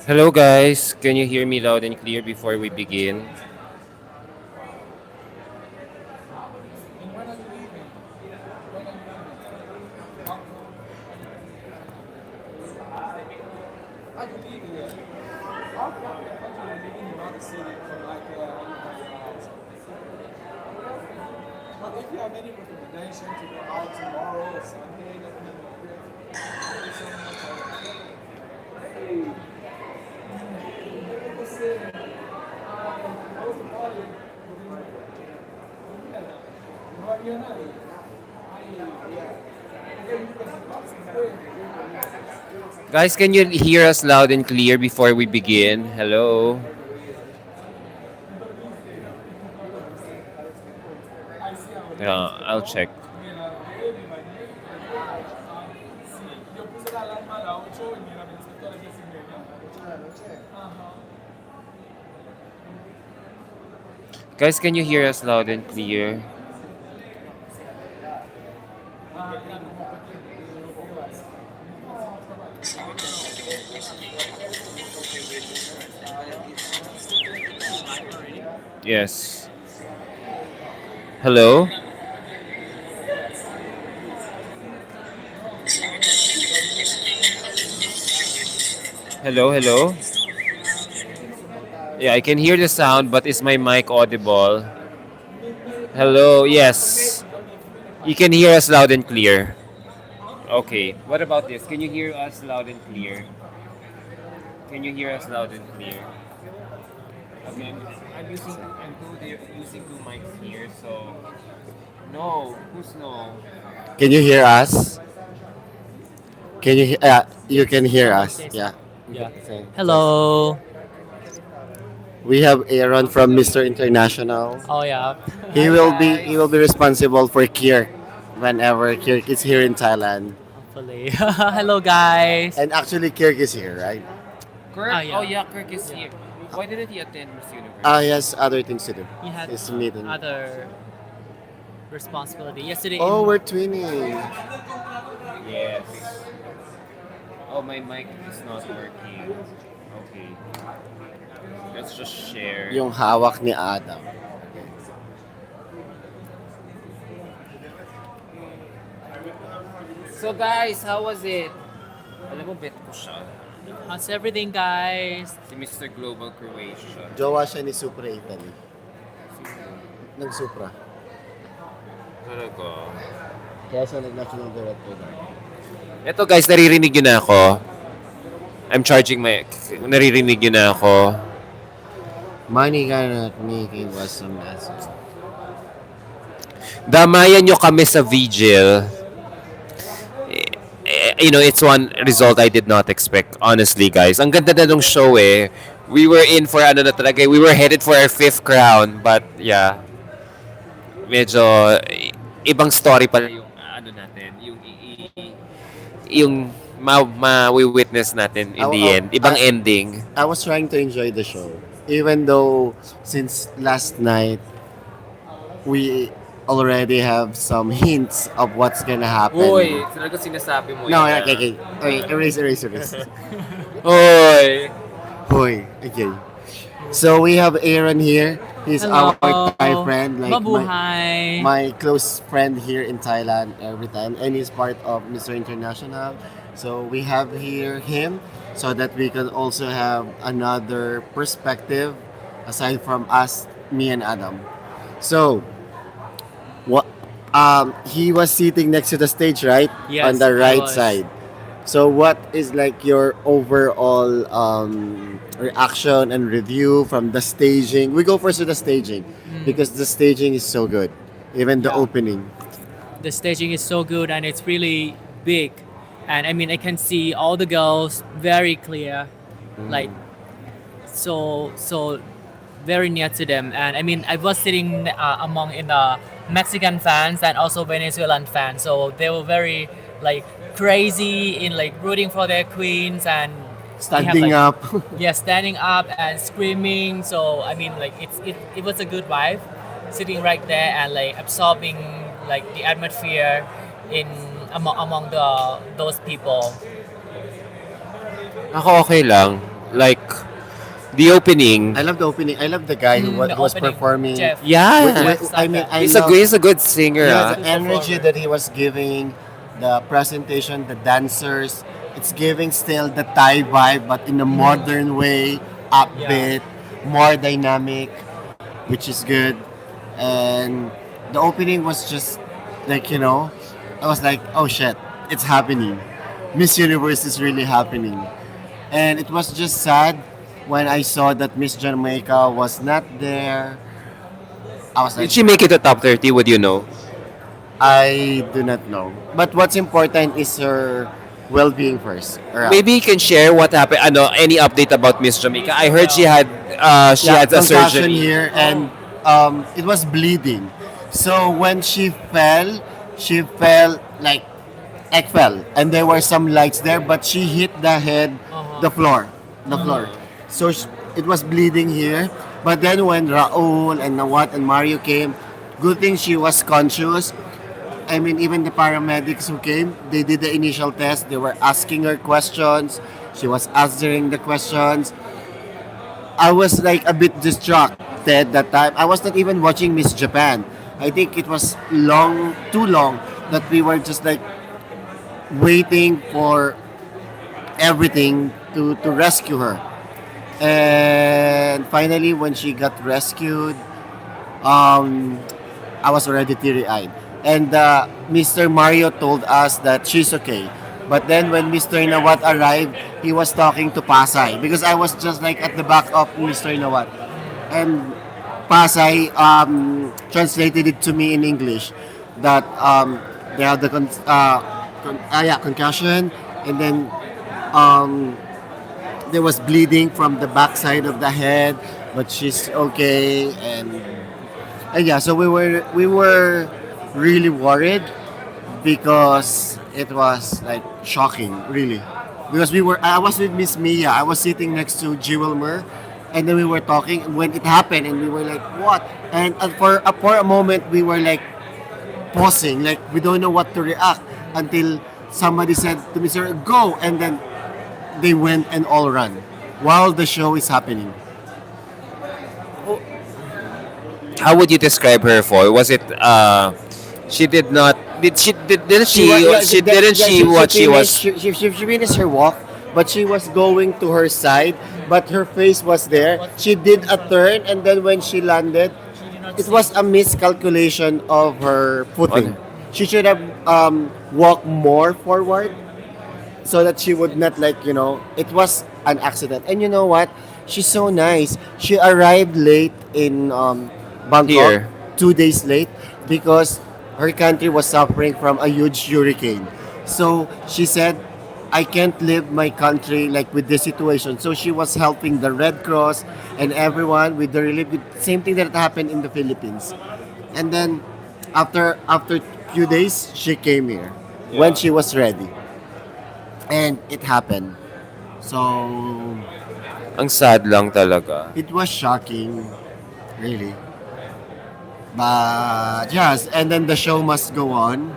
Hello guys, can you hear me loud and clear before we begin? Guys, can you hear us loud and clear before we begin? Hello? I'll check. Guys, can you hear us loud and clear? Yes. Hello? Hello, hello? Yeah, I can hear the sound, but is my mic audible? Hello, yes. You can hear us loud and clear. Okay. What about this? Can you hear us loud and clear? Can you hear us loud and clear? Okay, I'm using two mics here, so no, who's no? Can you hear us? Can you? You can hear us. Say Yeah. something. Yeah. Okay. So Hello. we have Aaron from Mr. International. Oh yeah. He Hi will be he will guys. be responsible for Kirk whenever Kirk is here in Thailand. Hopefully. Hello guys. And actually, Kirk is here, right? Kirk? Oh Oh yeah. yeah, Kirk is Yeah. here. Why didn't he attend Miss Ah, Universe? he has other things to do. He had His meeting. other responsibility. Yesterday Oh, in we're twinning. Yes. Oh, my mic is not working. Okay. Let's just share. Yung hawak ni Adam. So guys, how was it? Alam mo, bet ko siya. how's everything guys? Si Mr. Global Croatia. Jowa siya ni Supra Italy. Nag-Supra. Talaga. Kaya siya nag-national director na. Eto guys, naririnig yun na ako. I'm charging my... Naririnig yun na ako. Money ka not making was some message. Damayan nyo kami sa vigil. You know, it's one result I did not expect, honestly, guys. Ang ganda na nung show eh. We were in for ano na talaga, we were headed for our fifth crown, but yeah, medyo ibang story pala yung ano natin, yung ma-witness natin in the end. Ibang ending. I was trying to enjoy the show. Even though since last night we already have some hints of what's gonna happen. Uy, talaga sinasabi mo No, yan. okay, okay. Okay, erase. Uy! Hoy, okay. So we have Aaron here. He's Hello. our Thai friend, like Mabuhay. my close friend here in Thailand every time, and he's part of Mr. International. So we have here him so that we can also have another perspective aside from us, me and Adam. So what he was sitting next to the stage, right? On Yes, the I right was. side. So what is like your overall reaction and review from the staging? We go first to the staging because the staging is so good. Even the Yeah. opening. The staging is so good and it's really big. And I mean I can see all the girls very clear. Like so very near to them. And I mean I was sitting among in the Mexican fans and also Venezuelan fans. So they were very like crazy in like rooting for their queens and they have, Standing like, up. yeah, standing up and screaming. So I mean like it was a good vibe sitting right there and like absorbing like the atmosphere in among the those people. Ako okay lang. Like, the opening. I love the opening. I love the guy who The was opening, performing. Jeff. Yeah. I mean, I He's love he's a good singer. yeah, Ah. the energy that he was giving, the presentation, the dancers. It's giving still the Thai vibe, but in a modern way, upbeat, more dynamic, which is good. And the opening was just like, I was like, oh shit, it's happening. Miss Universe is really happening. And it was just sad when I saw that Miss Jamaica was not there. I was like, Did she make it to top 30? Would you know? I do not know. But what's important is her well-being first. Or, Maybe you can share what happened. Any update about Miss Jamaica? I heard she yeah, had a concussion surgery. here, and it was bleeding. So when she fell like fell, and there were some lights there, but she hit the head, the floor. So it was bleeding here. But then when Raul and Nawat and Mario came, good thing she was conscious. I mean, even the paramedics who came, they did the initial test. They were asking her questions. She was answering the questions. I was like a bit distracted that time. I was not even watching Miss Japan. I think it was too long that we were just like waiting for everything to rescue her. And finally, when she got rescued, um, I was already teary-eyed. And Mr. Mario told us that she's okay. But then when Mr. Nawat arrived, he was talking to Pasay because I was just like at the back of Mr. Nawat. And Pasay translated it to me in English that they have the concussion, and then um, there was bleeding from the backside of the head, but she's okay. And yeah, so we were really worried because it was like shocking, really. Because I was with Miss Mia. I was sitting next to Jewel Mer, and then we were talking when it happened, and we were like, "What?" And for a moment, we were like pausing, like we don't know what to react until somebody said to me, "Sir, go!" And then they went and all ran while the show is happening. How would you describe her for? Was it she did not didn't she what she was She finished her walk, but she was going to her side, but her face was there. She did a turn, and then when she landed, it was a miscalculation of her footing. She should have walked more forward so that she would not it was an accident. And you know what? She's so nice. She arrived late in Bangkok, Here. 2 days late because her country was suffering from a huge hurricane. So she said, I can't leave my country like with this situation. So she was helping the Red Cross and everyone with the relief. Same thing that happened in the Philippines. And then after few days, she came here when she was ready. And it happened. So ang sad lang talaga. it was shocking, really. But yes, and then the show must go on.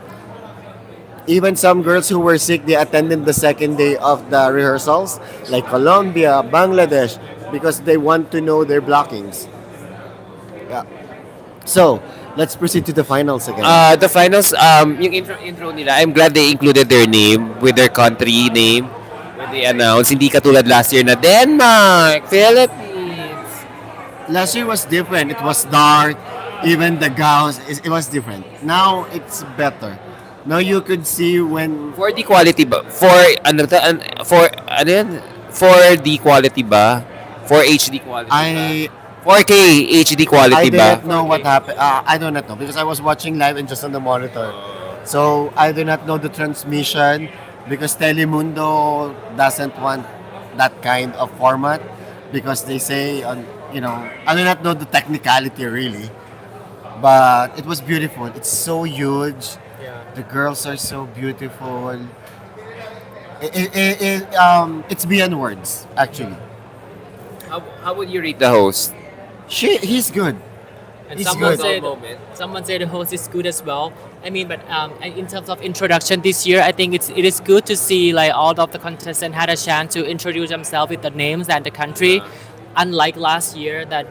Even some girls who were sick, they attended the second day of the rehearsals, like Colombia, Bangladesh, because they want to know their blockings. Yeah. So, let's proceed to the finals again. The finals, yung intro nila, I'm glad they included their name with their country name when they announced. Hindi katulad last year na Denmark, Philippines. Last year was different. It was dark. Even the gowns, it was different. Now, it's better. Now you could see when For the quality ba? For ano yan? For the quality ba? For HD quality I ba? 4K HD quality I ba? didn't know what happened. I do not know because I was watching live and just on the monitor. So I do not know the transmission because Telemundo doesn't want that kind of format because they say I do not know the technicality really, but it was beautiful. It's so huge. The girls are so beautiful. It's beyond words actually. How would you rate the host? He's good. And He's someone good. said the host is good as well. I mean, but in terms of introduction this year, I think it is good to see like all of the contestants had a chance to introduce themselves with the names and the country, unlike last year that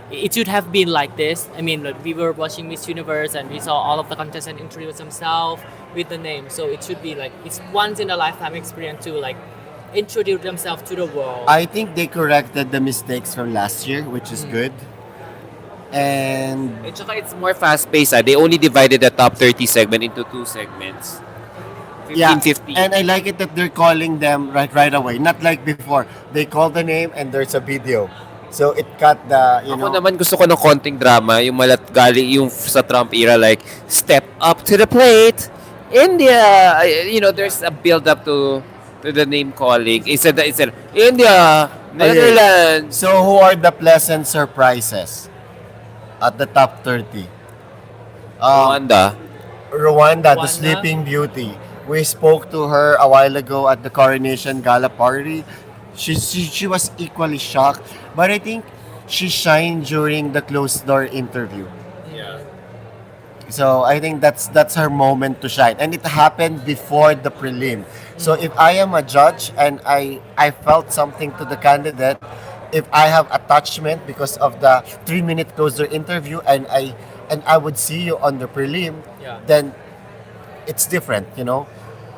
it should have been like this. I mean, like, we were watching Miss Universe and we saw all of the contestants introduce themselves with the name, so it should be like it's once in a lifetime experience to like introduce themselves to the world. I think they corrected the mistakes from last year, which is good. And At saka it's more fast-paced. They only divided the top 30 segment into two segments. 15, yeah, 15. and I like it that they're calling them right away. Not like before. They call the name and there's a video. So it cut the, you Ako know. naman gusto ko ng konting drama, yung galing yung sa Trump era, like, step up to the plate, India! There's a build-up to the name calling. Instead, India, Netherlands. So who are the pleasant surprises at the top 30? Rwanda. Rwanda, the Rwanda? Sleeping Beauty. We spoke to her a while ago at the coronation gala party. She was equally shocked, but I think she shined during the closed door interview. Yeah. So I think that's her moment to shine, and it happened before the prelim. So if I am a judge and I felt something to the candidate, if I have attachment because of the 3-minute closed door interview, and I would see you on the prelim, Yeah. then it's different, you know.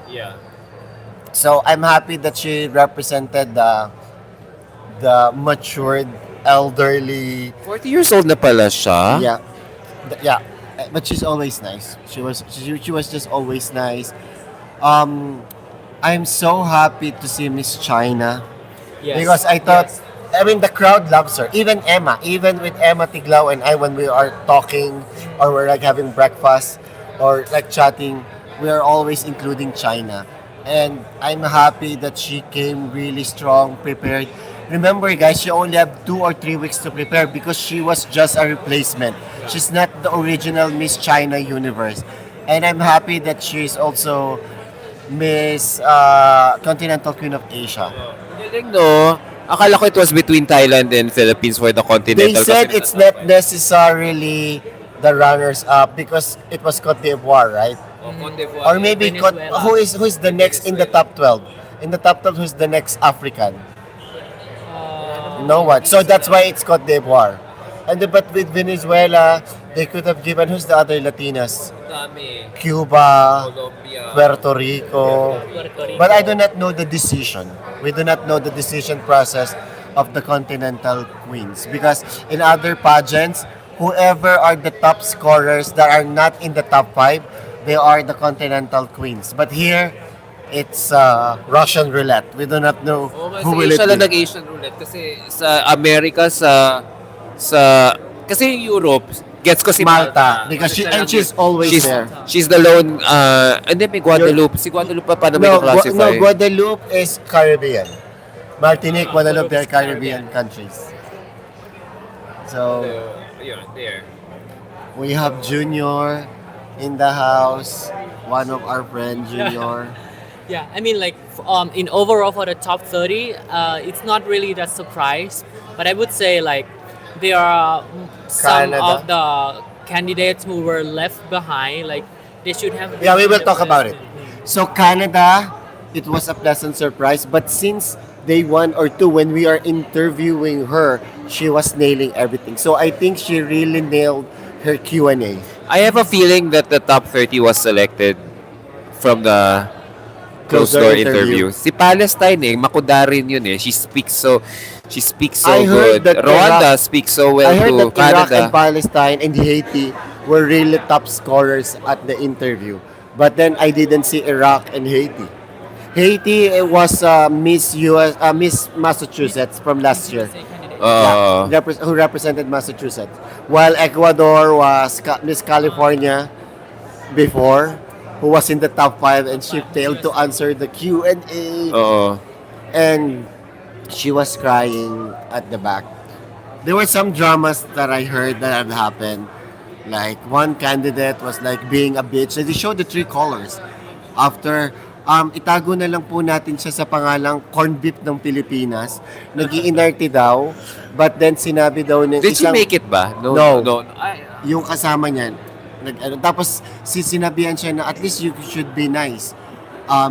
Yeah. So I'm happy that she represented the matured, elderly. 40 years old na pala siya. Yeah, yeah. But she's always nice. She was just always nice. I'm so happy to see Miss China Yes. because I thought. Yes. I mean, the crowd loves her. Even with Emma Tiglao and I, when we are talking or we're like having breakfast or like chatting, we are always including China. And I'm happy that she came really strong, prepared. Remember, guys, she only had 2 or 3 weeks to prepare because she was just a replacement. She's not the original Miss China Universe. And I'm happy that she's also Miss Continental Queen of Asia. Galing, no? Akala ko it was between Thailand and Philippines for the They continental. said kasi- it's not necessarily the runners-up because it was Cote d'Ivoire, right? Oh, Cote d'Ivoire. Or maybe Venezuela. who's the next in the top 12? In the top 12, who's the next African? No one. So that's why it's Cote d'Ivoire. But with Venezuela, they could have given who's the other Latinas? Dami. Cuba, Colombia. Puerto Rico. Puerto Rico. But I do not know the decision. We do not know the decision process of the Continental Queens because in other pageants, whoever are the top scorers that are not in the top 5, they are the Continental Queens. But here, it's Russian roulette. We do not know Oh, who will it Asia lang be. nag-Asian roulette kasi sa America kasi Europe gets ko si Malta, because Kasi siya lang she's yun. always she's, there. She's the lone and then may Guadeloupe. Si Guadeloupe pa paano may No, classify? Guadeloupe is Caribbean. Martinique, Guadeloupe, they're Caribbean countries. So, Yun, there. we have Junior in the house. One of our friends, Junior. Yeah, I mean, like, in overall for the top 30, it's not really that surprise, but I would say, like, there are some Canada. of the candidates who were left behind, like, they should have. Yeah, we will talk about it. So Canada, it was a pleasant surprise. But since day 1 or 2, when we are interviewing her, she was nailing everything. So I think she really nailed her Q&A. I have a feeling that the top 30 was selected from the closed door interview. Si Palestine makudarin yun eh. She speaks so I heard good. that Rwanda speaks so well I heard to that Iraq Canada. and Palestine and Haiti were really top scorers at the interview. But then I didn't see Iraq and Haiti. Haiti was Miss Massachusetts from last year. Who represented Massachusetts. While Ecuador was Miss California before, who was in the top 5 and she failed to answer the Q&A. Oo. And she was crying at the back. There were some dramas that I heard that had happened. Like one candidate was like being a bitch. And they showed the 3 colors. After, itago na lang po natin siya sa pangalang corned beef ng Pilipinas. Nag-iinarte daw. But then sinabi daw ng Did she isang, make it ba? No. No. Ay, yung kasama niyan, Tapos sinabihan siya na at least you should be nice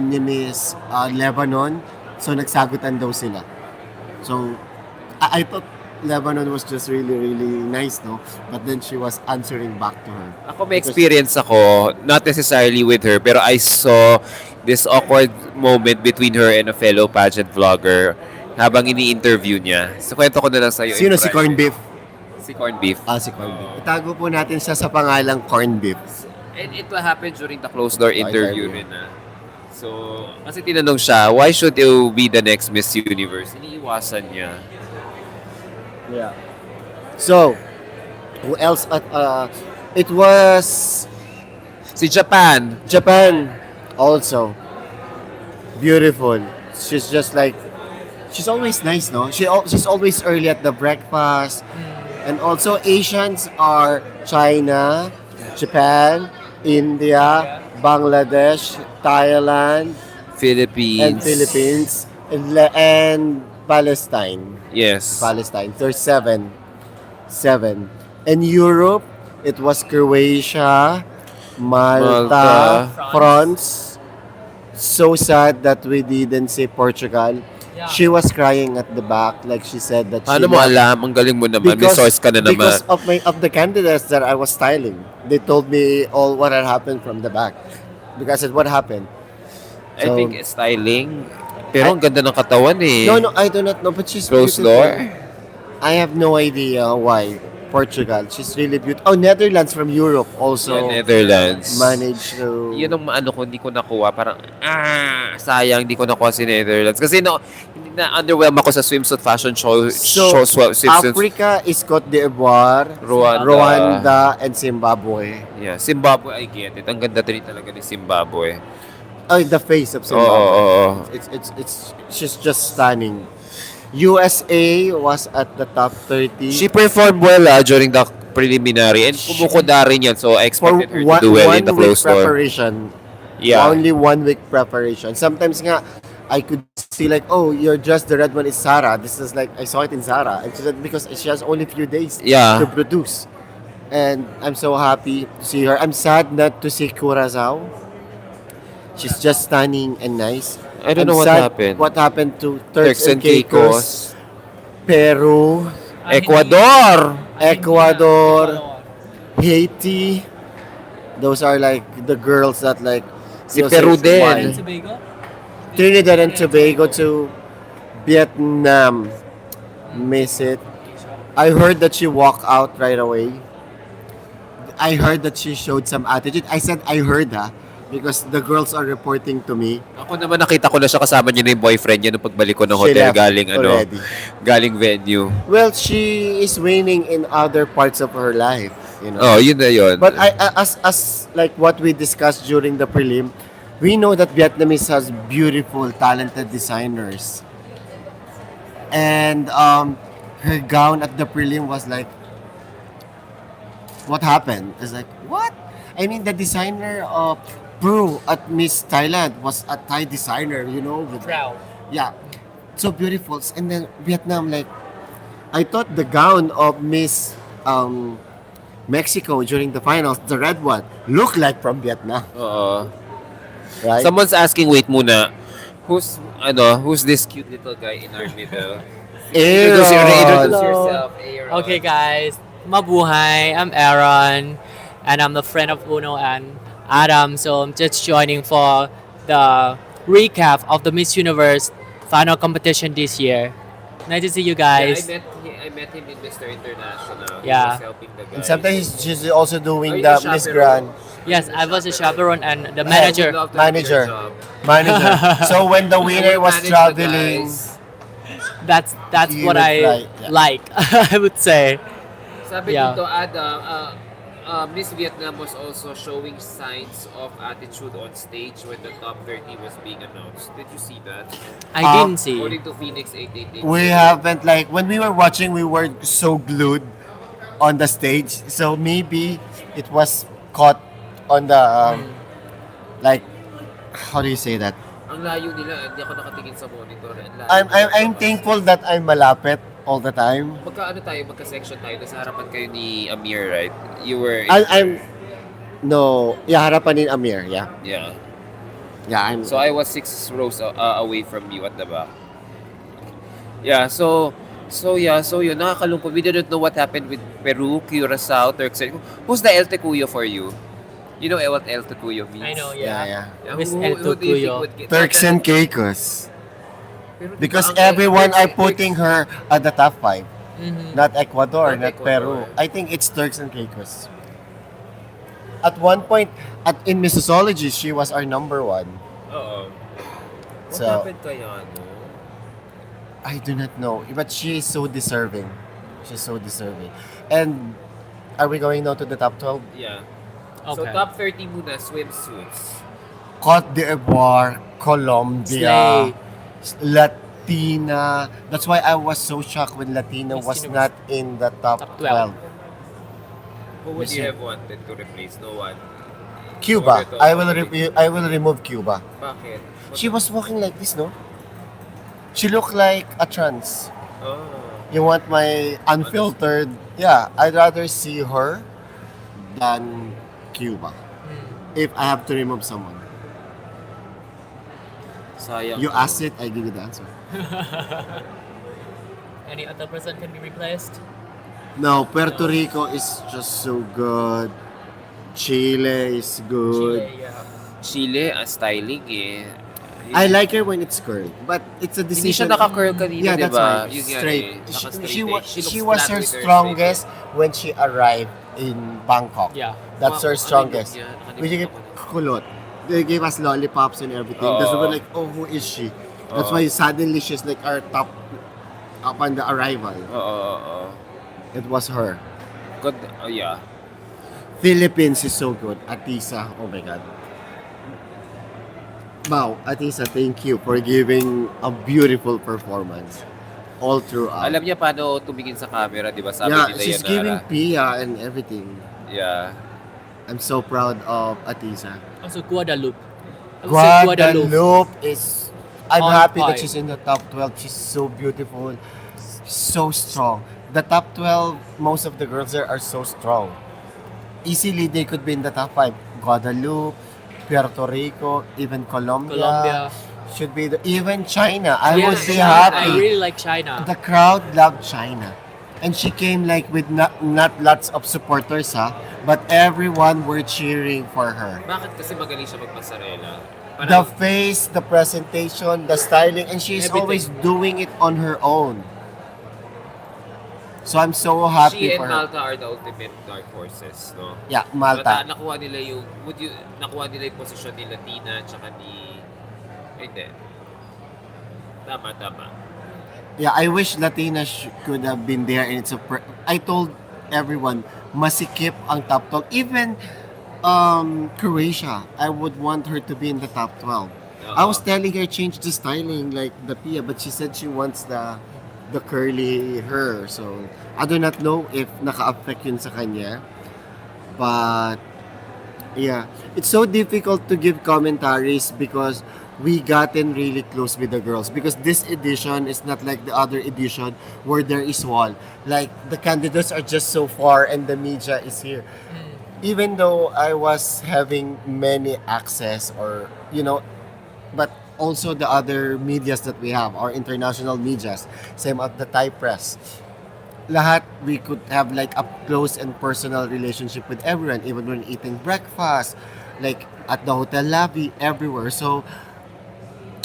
ni Miss Lebanon. So nagsagutan daw sila. So I thought Lebanon was just really, really nice, no? But then she was answering back to her. Ako may experience ako, not necessarily with her, pero I saw this awkward moment between her and a fellow pageant vlogger habang ini-interview niya. So kwento ko na lang sa'yo. Sino si Corn Beef? Si Corn Beef. Si Corn Beef. Itago po natin siya sa pangalang Corn Beef. And it will happen during the closed door interview interview. rin na. So, kasi tinanong siya, why should you be the next Miss Universe? Iniiwasan niya. Yeah. So, who else? It was Si Japan. Japan also. Beautiful. She's just like, she's always nice, no? She's always early at the breakfast. And also Asians are China, Japan, India, Bangladesh, Thailand, and Philippines. and Palestine. Yes. Palestine. There's seven. In Europe, it was Croatia, Malta, Malta. France. So sad that we didn't say Portugal. Yeah. She was crying at the back, like she said that Paano she mo loved- alam? Ang galing mo naman. May source ka na naman. because of the candidates that I was styling. They told me all what had happened from the back. Because I said, what happened? I So- think styling. Pero ang ganda ng katawan eh. No, I do not know, but she's Closed beautiful. door? I have no idea why. Portugal, she's really beautiful. Oh, Netherlands from Europe also Yeah, Netherlands. managed to... Yun ang ano ko, hindi ko nakuha. Parang, sayang, hindi ko nakuha si Netherlands. Kasi hindi na underwhelm ako sa swimsuit fashion show. Swimsuit. Africa is Cote d'Ivoire, Rwanda. and Zimbabwe. Yeah, Zimbabwe, I get it. Ang ganda rin talaga ni Zimbabwe. Oh, the face of Oo, Zimbabwe. oo. It's she's just stunning. USA was at the top 30. She performed well during the preliminary and kumukuda rin yan. So, I for expected her to do well in the week closed door. preparation. Yeah. Only 1 week preparation. Sometimes nga, I could see like, oh, you're just the red one is Sarah. This is like, I saw it in Sarah. And she said, because she has only few days Yeah. to produce. And I'm so happy to see her. I'm sad not to see Curacao. She's just stunning and nice. I don't know what sad happened. What happened to Turks and Caicos. Peru, Ecuador! Ecuador, Haiti. Those are like the girls that like Si you'll Peru say, din. why? Tobago? Trinidad and Tobago to Vietnam. Miss it. I heard that she walked out right away. I heard that she showed some attitude. I said I heard because the girls are reporting to me. Ako naman nakita ko na siya kasama niya na yung boyfriend niya nung pagbalik ko ng She hotel left already. galing venue. Well, she is winning in other parts of her life, you know. Oh, yun na yun. But as like what we discussed during the prelim, we know that Vietnamese has beautiful, talented designers. And her gown at the prelim was like, what happened? It's like, what? I mean, the designer of Peru at Miss Thailand was a Thai designer, you know. With, Proud. yeah, so beautiful. And then Vietnam, like, I thought the gown of Miss Mexico during the finals, the red one, looked like from Vietnam, Oo. right? Someone's asking, wait muna, who's this cute little guy in our middle? Introduce Aaron. yourself, Aaron. Okay, guys. Mabuhay. I'm Aaron, and I'm the friend of Uno and Adam. So I'm just joining for the recap of the Miss Universe final competition this year. Nice to see you guys. Yeah, I met him in Mr. International. Yeah. He was helping the guys. And sometimes she's also Are doing you the the Miss chaperone? Grand Yes, I was a chaperone and the I would manager. love to have Manager. your job. manager. So when the winner was Manage the traveling, guys. That's You what would I like, yeah. like. I would say. Sabi Yeah. dito, Adam, Miss Vietnam was also showing signs of attitude on stage when the top 30 was being announced. Did you see that? I didn't see. According to Phoenix 888. we haven't like when we were watching, we were so glued on the stage. So maybe it was caught on the like how do you say that? Ang layo nila, hindi ako nakatingin sa monitor. Ang layo. I'm thankful that I'm malapit all the time. Magka-section tayo, nasa harapan kayo ni Amir, right? You were... I'm No, yeah, harapan ni Amir. Yeah, Yeah. yeah. I'm. So I was 6 rows away from you at the back. Yeah, so yun, nakakalungkot. We didn't know what happened with Peru, Curacao, Turks and who's the El Tecuyo for you? You know what El Tecuyo means? I know, Yeah, yeah. yeah. Yeah, Miss who El do you think Tucuyo. would get Turks and Caicos. Pero di ba Because ang everyone are Turks- putting her at the top 5. Mhm. Not Ecuador, Not not Ecuador. Peru. I think it's Turks and Caicos. At one point, in Mississology, she was our number 1. Oo. What So- happened kaya, no? I do not know, but she is so deserving. She's so deserving. And are we going now to the top 12? Yeah. So Okay. top 30 muna, swimsuits. Cote d'Ivoire, Colombia, Latina. That's why I was so shocked when Latina Miss was Universe. not in the top, Top 12. 12. Who would Miss you Un- have wanted to replace? No one. Cuba. Or ito, I will remove Cuba. Bakit? She was walking like this, no? She looked like a trans. Oh. You want my unfiltered? Yeah, I'd rather see her than Cuba. If I have to remove someone. Sayang. You asked it, I give you the answer. Any other person can be replaced? No, Puerto Rico is just so good. Chile is good. Chile, yeah. Chile, styling eh. I like her when it's curled, but it's a Hindi siya decision. naka-curl kanina, Yeah, di that's ba? right. Yun nga Straight. eh. Naka-straight She, eh. was She looks she was flat her with her strongest when she arrived in Bangkok. Yeah. That's her Ano yun strongest. niya? Nakalimutan We gave ko na. kulot. They gave us lollipops and everything. Oo. That's why we're like, oh, who is she? That's Oo. why suddenly she's like our top upon the arrival. Oo. It was her. Good. Oh, yeah. Philippines is so good. Atisa, oh my God. Wow, Atisa, thank you for giving a beautiful performance all throughout. Alam niya paano tumingin sa camera, di ba? Sabi yeah, ni she's Dayanara. giving Pia and everything. Yeah. I'm so proud of Atisa. Also Guadalupe. I would say Guadalupe is. I'm On happy that par. she's in the top 12. She's so beautiful, so strong. The top 12, most of the girls there are so strong. Easily, they could be in the top 5. Guadalupe, Puerto Rico, even Colombia. Colombia. Should be even China. I Yeah, would be China. happy. I really like China. The crowd loved China. And she came like with not lots of supporters, but everyone were cheering for her. Bakit kasi magaling siya magpasarela? The face, the presentation, the styling, and she's Everything. always doing it on her own. So I'm so happy she for and her. Malta are the ultimate dark horses, no? Yeah, Malta. Nakuha nila yung, nakuha nila yung posisyon ni Latina tsaka ni, hindi. Tama. Yeah, I wish Latina could have been there, and I told everyone, masikip ang top 12. Even Croatia, I would want her to be in the top 12. I was telling her change the styling like the Pia, but she said she wants the curly hair. So I do not know if naka-affect yun sa kanya. But yeah, it's so difficult to give commentaries because we gotten really close with the girls, because this edition is not like the other edition where there is wall. Like the candidates are just so far and the media is here. Even though I was having many access, or but also the other medias that we have, our international medias, same at the Thai press. Lahat, we could have like a close and personal relationship with everyone, even when eating breakfast, like at the hotel lobby, everywhere. So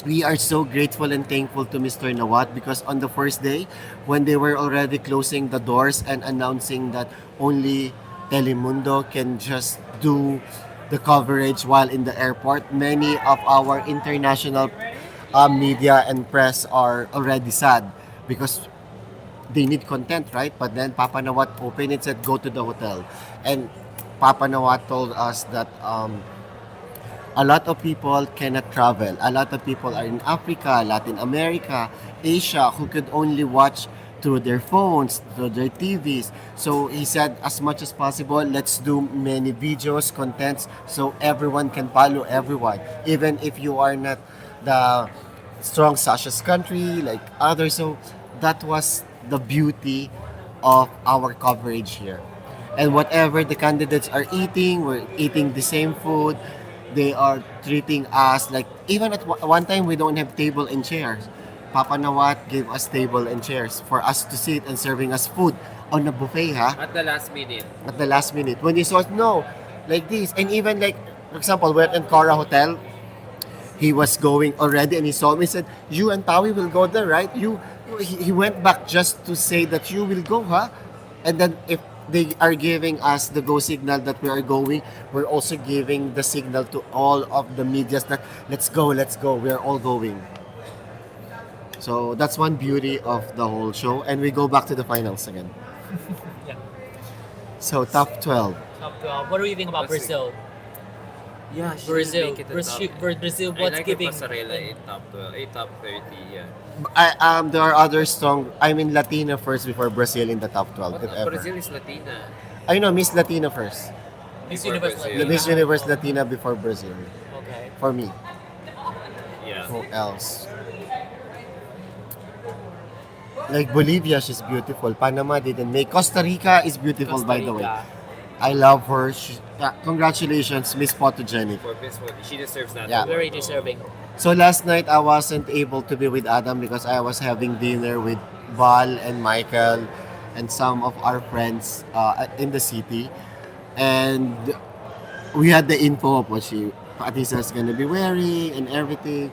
we are so grateful and thankful to Mr. Nawat, because on the first day, when they were already closing the doors and announcing that only Telemundo can just do the coverage while in the airport, many of our international media and press are already sad because they need content, right? But then Papa Nawat opened it, said go to the hotel, and Papa Nawat told us that a lot of people cannot travel. A lot of people are in Africa, Latin America, Asia, who could only watch through their phones, through their TVs. So he said, as much as possible, let's do many videos, contents, so everyone can follow everyone. Even if you are not the strong Sasha's country, like others. So that was the beauty of our coverage here. And whatever the candidates are eating, we're eating the same food. They are treating us like, even at one time we don't have table and chairs. Papa Nawat gave us table and chairs for us to sit and serving us food on a buffet, ha? At the last minute. At the last minute. When he saw us, no, like this. And even like, for example, we're in Cora Hotel. He was going already and he saw me, said, you and Pawi will go there, right? He went back just to say that you will go, huh? And then if they are giving us the go signal that we are going, we're also giving the signal to all of the medias that let's go, we are all going. So that's one beauty of the whole show. And we go back to the finals again. Yeah. So top 12. Top 12. What do you think about What's Brazil? Yeah, Brazil. Brazil. I What's like giving? Pasarela in top 12, top 30, yeah. There are other strong. I mean, Latina first before Brazil in the top 12, What if ever. Brazil is Latina. I know Miss Latina first. Miss Before Universe. Brazil. The Miss Universe Latina before Brazil. Okay. For me. Yeah. Who else? Like Bolivia, she's beautiful. Panama didn't make. Costa Rica is beautiful, Costa by the way. Rica. I love her. Congratulations, Miss Photogenic. For Miss Photogenic, she deserves that. Yeah. Very deserving. So last night I wasn't able to be with Adam because I was having dinner with Val and Michael and some of our friends in the city, and we had the info of what Atisa's gonna be wearing and everything,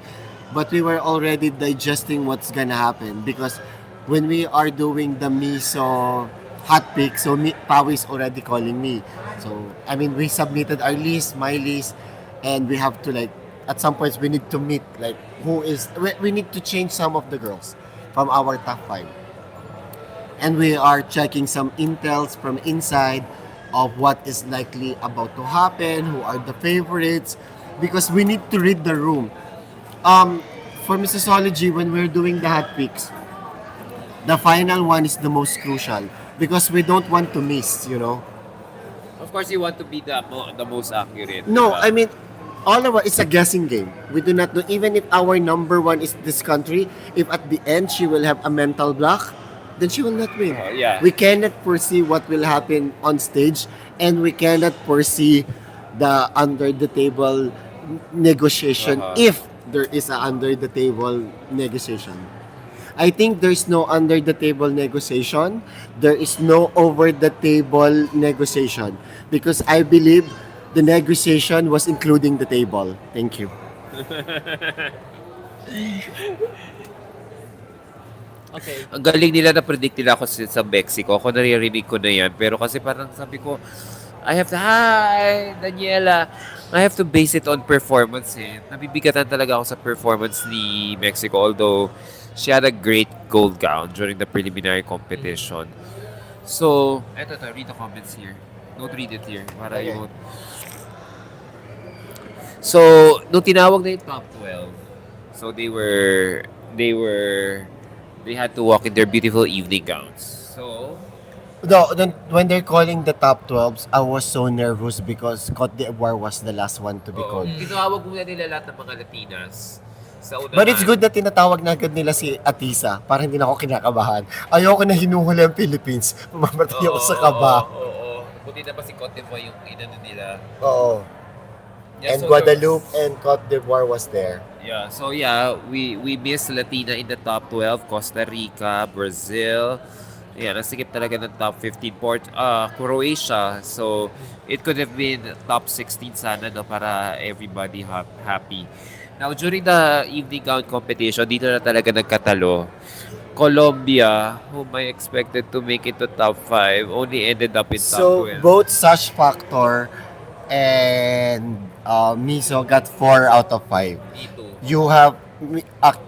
but we were already digesting what's gonna happen because when we are doing the miso hot pick, so Pawi's already calling me. So I mean, we submitted our list, my list, and we have to like at some points we need to meet like who is we need to change some of the girls from our top 5, and we are checking some intels from inside of what is likely about to happen, who are the favorites, because we need to read the room. For Missology, when we're doing the hot picks, the final one is the most crucial because we don't want to miss, you know. Of course, you want to be the most accurate. No, diba? I mean, all of it's a guessing game. We do not know. Even if our number one is this country, if at the end she will have a mental block, then she will not win. Yeah. We cannot foresee what will happen on stage, and we cannot foresee the under the table negotiation if there is a under the table negotiation. I think there's no under the table negotiation. There is no over the table negotiation because I believe the negotiation was including the table. Thank you. Okay. Ang galing nila na predict nila ako sa Mexico. Ako naririnig ko na yan. Pero kasi parang sabi ko, hi, Daniela. I have to base it on performance eh. Nabibigatan talaga ako sa performance ni Mexico. Although, she had a great gold gown during the preliminary competition. So, eto, read the comments here. Don't read it here. Para Okay. you won't. So, nung tinawag na yung top 12, so they had to walk in their beautiful evening gowns. So, No, then when they're calling the top 12s, I was so nervous because Cote d'Ivoire was the last one to be called. tinawag muna nila lahat ng mga Latinas sa unahan. But it's good na tinatawag na agad nila si Atisa para hindi na ako kinakabahan. Ayoko na hinuhuli ang Philippines. Mamamatay ako sa kaba. Oo. Buti na pa si Cote d'Ivoire yung inano nila. Oo. Yeah, And so Guadeloupe and Cote d'Ivoire was there. Yeah, so yeah, we missed Latina in the top 12, Costa Rica, Brazil. Yeah, nasikip talaga ng top 15 Croatia. So it could have been top 16 sana no para everybody happy. Now during the evening gown competition, dito na talaga nagkatalo. Colombia, whom I expected to make it to top 5, only ended up in top So 12. both Sash Factor and Miso got 4 out of 5. Me too. You have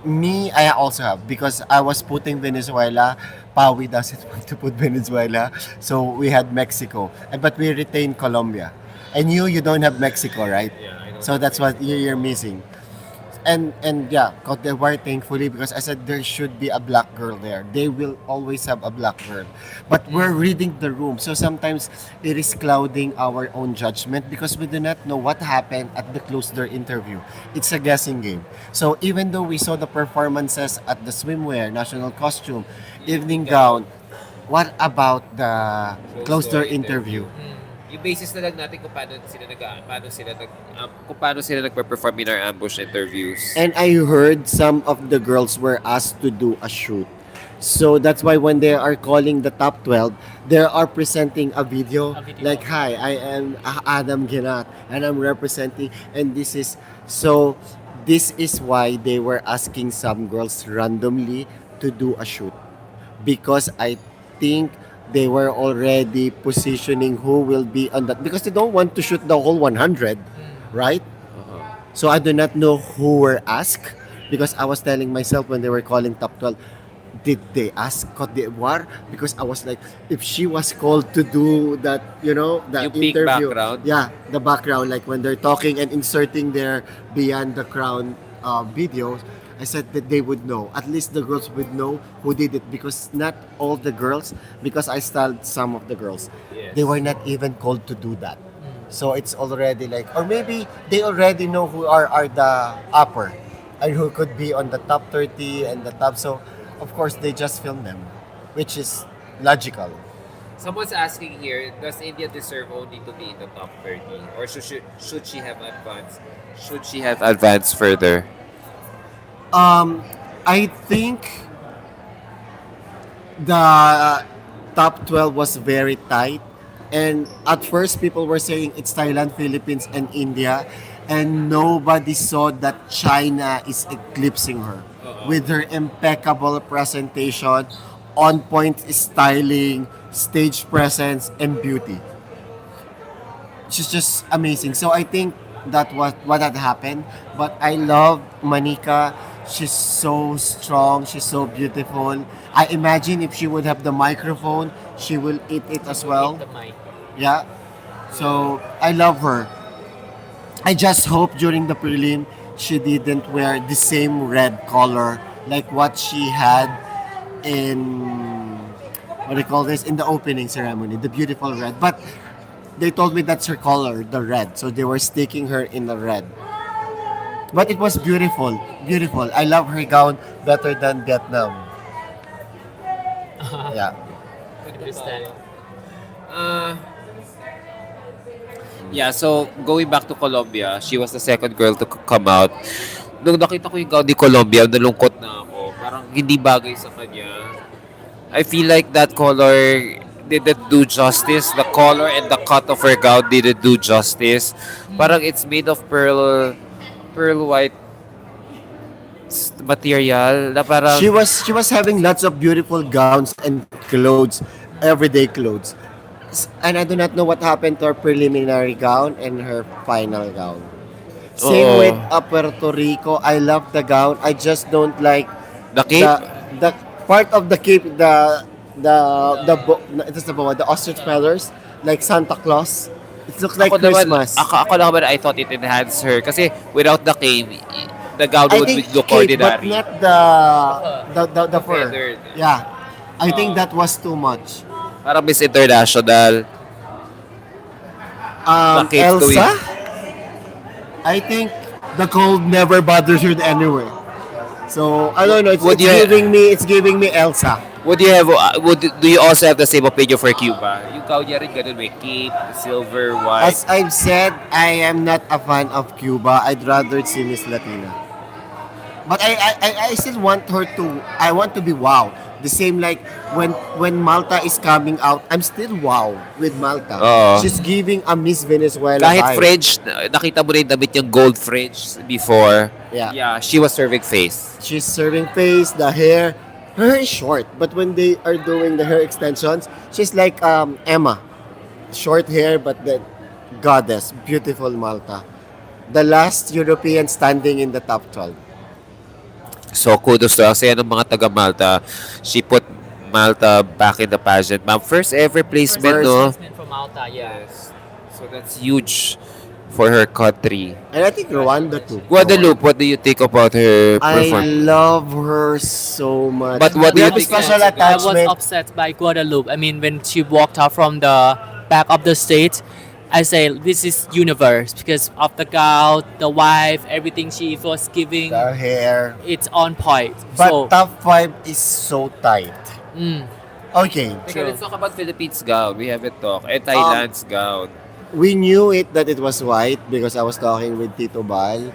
me, I also have because I was putting Venezuela. Pawi doesn't want to put Venezuela, so we had Mexico, but we retained Colombia. And you don't have Mexico, right? Yeah, I don't So that's what you're missing. And yeah, Cote d'Ivoire, thankfully, because I said there should be a black girl there. They will always have a black girl. But we're reading the room. So sometimes it is clouding our own judgment because we do not know what happened at the closed door interview. It's a guessing game. So even though we saw the performances at the swimwear, national costume, evening gown, what about the closed door interview? Yung basis na lang natin kung paano sila nagpe-perform in our ambush interviews. And I heard some of the girls were asked to do a shoot. So that's why when they are calling the top 12, they are presenting a video, A video. like, hi, I am Adam Ginat and I'm representing, and so this is why they were asking some girls randomly to do a shoot, because I think they were already positioning who will be on that, because they don't want to shoot the whole 100, right? So I do not know who were asked, because I was telling myself when they were calling top 12, did they ask Cote d'Ivoire? Because I was like, if she was called to do that, that Yung peak interview. background? Yeah, the background, like when they're talking and inserting their Beyond the Crown videos, I said that they would know. At least the girls would know who did it, because not all the girls, because I styled some of the girls, Yes. they were not even called to do that. So it's already like, or maybe they already know who are the upper and who could be on the top 30 and the top. So of course they just film them, which is logical. Someone's asking here, does India deserve only to be in the top 30? Or should she have advanced? Should she have advanced further? I think the top 12 was very tight, and at first people were saying it's Thailand, Philippines, and India, and nobody saw that China is eclipsing her with her impeccable presentation, on point styling, stage presence, and beauty. She's just amazing. So I think that was what had happened. But I love Manika. She's so strong. She's so beautiful. I imagine if she would have the microphone, she will eat it as well. The mic. Yeah. So I love her. I just hope during the prelim she didn't wear the same red color like what she had in, what do you call this, in the opening ceremony, the beautiful red. But they told me that's her color, the red. So they were sticking her in the red. But it was beautiful, beautiful. I love her gown better than Vietnam. Yeah. Understand. Yeah, so going back to Colombia, she was the second girl to come out. Nung nakita ko yung gown ni Colombia, nalungkot na ako. Parang hindi bagay sa kanya. I feel like that color didn't do justice. The color and the cut of her gown didn't do justice. Parang it's made of pearl white material na parang She was having lots of beautiful gowns and clothes, everyday clothes. And I do not know what happened to her preliminary gown and her final gown. Same Oo. with Puerto Rico. I love the gown. I just don't like the cape. the part of the cape, it is the ostrich feathers, like Santa Claus. It looks like Christmas. Ako naman, I thought it enhanced her. Kasi without the cape, the gown I would think look cape, but ordinary. not the fur. feathered. Yeah, I think that was too much. Parang Miss International. The cape to Elsa, I think the cold never bothers her anywhere. So I don't know. It's giving me Elsa. Would you have, do you also have the same opinion for Cuba? Yung gown niya rin ganun, may cape, silver, white. As I've said, I am not a fan of Cuba. I'd rather see Miss Latina. But I still want her to. I want to be wow. The same like when Malta is coming out, I'm still wow with Malta. Oo. She's giving a Miss Venezuela Kahit vibe. French, nakita mo rin damit yung gold French before. Yeah. She was serving face. She's serving face, the hair. Her hair is short, but when they are doing the hair extensions, she's like Emma. Short hair, but then goddess, beautiful Malta. The last European standing in the top 12. So kudos to. Kasi ng mga taga Malta, she put Malta back in the pageant. Ma'am, first ever placement, no? Placement from Malta, yeah. Yes. So that's huge for her country. And I think Rwanda too. Guadalupe, what do you think about her I performance? love her so much. But what we do you have a think- special I was attachment. upset by Guadalupe. I mean, when she walked out from the back of the stage, I say this is universe because of the gown, the wife, everything she was giving. The hair. It's on point. But So top 5 is so tight. mm, Okay, Teka, let's talk about Philippines gown. We haven't talked. And Thailand's gown. we knew it that it was white because I was talking with Tito Bal.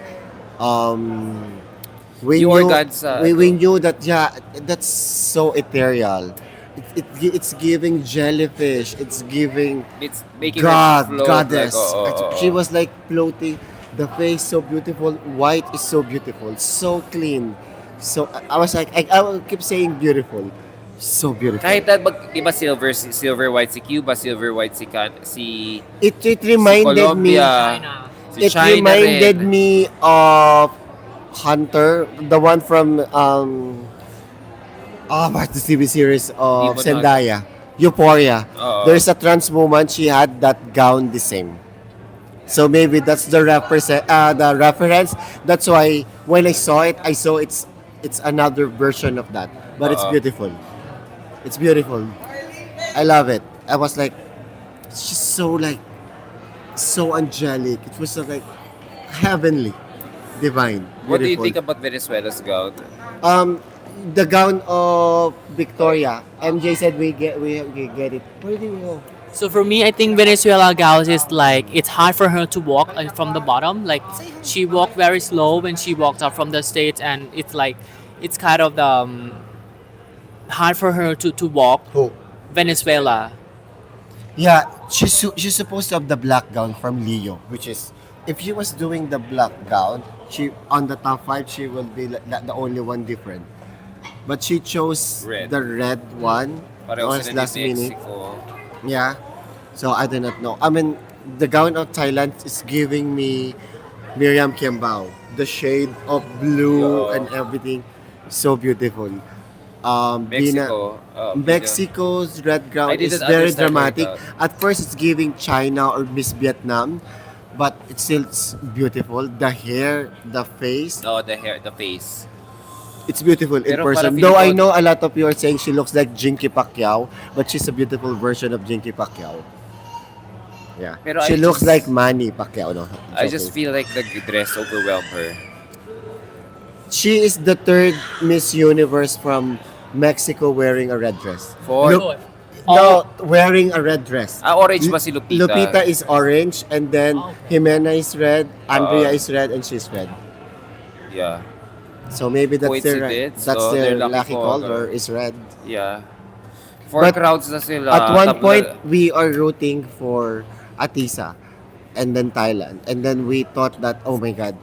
Um, we You knew organza, we ano? knew that yeah, that's so ethereal. It's giving jellyfish. It's giving It's making God, her float goddess. like, She was like floating. The face so beautiful. White is so beautiful. So clean. So I was like, I will keep saying beautiful. So beautiful. Kahit na di ba silver white si Cuba, silver white si It reminded me. Colombia, China. si It China reminded rin. me of Hunter, the one from what's the TV series of Demon Zendaya, Euphoria. Oo. There's a trans woman. She had that gown the same. So maybe that's the reference. That's why when I saw it, I saw it's another version of that. But it's Oo. beautiful. It's beautiful. I love it. I was like, she's so angelic. It was like heavenly, divine, What do you beautiful. think about Venezuela's gown? The gown of Victoria. MJ said we get it. Where do we go? So for me, I think Venezuela gals is like it's hard for her to walk from the bottom. Like she walked very slow when she walked up from the stage, and it's like it's kind of hard for her to walk. Who? Venezuela. Yeah, she's supposed to have the black gown from Leo, which is if she was doing the black gown, she on the top five she will be the only one different. But she chose Red. the red one. Pareho was sila last ni minute. Mexico. Yeah. So I do not know. I mean, the gown of Thailand is giving me Miriam Kiambao. The shade of blue Yeah. and everything, so beautiful. Mexico. Mexico's red I gown is didn't very understand her dramatic. gown. At first, it's giving China or Miss Vietnam, but it's still beautiful. The hair, the face, Oh, the hair, the face. it's beautiful in Pero person. parang Though I feeling ko- know a lot of you are saying she looks like Jinky Pacquiao, but she's a beautiful version of Jinky Pacquiao. Yeah, Pero she I looks just- like Manny Pacquiao. No, I just joking. feel like the dress overwhelmed her. She is the third Miss Universe from Mexico wearing a red dress. Four? Look, Oh. no, wearing a red dress. Orange ba si Lupita? Lupita is orange, and then Oh. Jimena is red, Andrea Oo. is red, and she's red. Yeah. So maybe that's their Coincidence? that's So, their they're lucky lucky color. color is red. Yeah. Four But crowds na sila. At one Tabla- point, we are rooting for Atisa, and then Thailand, and then we thought that oh my God,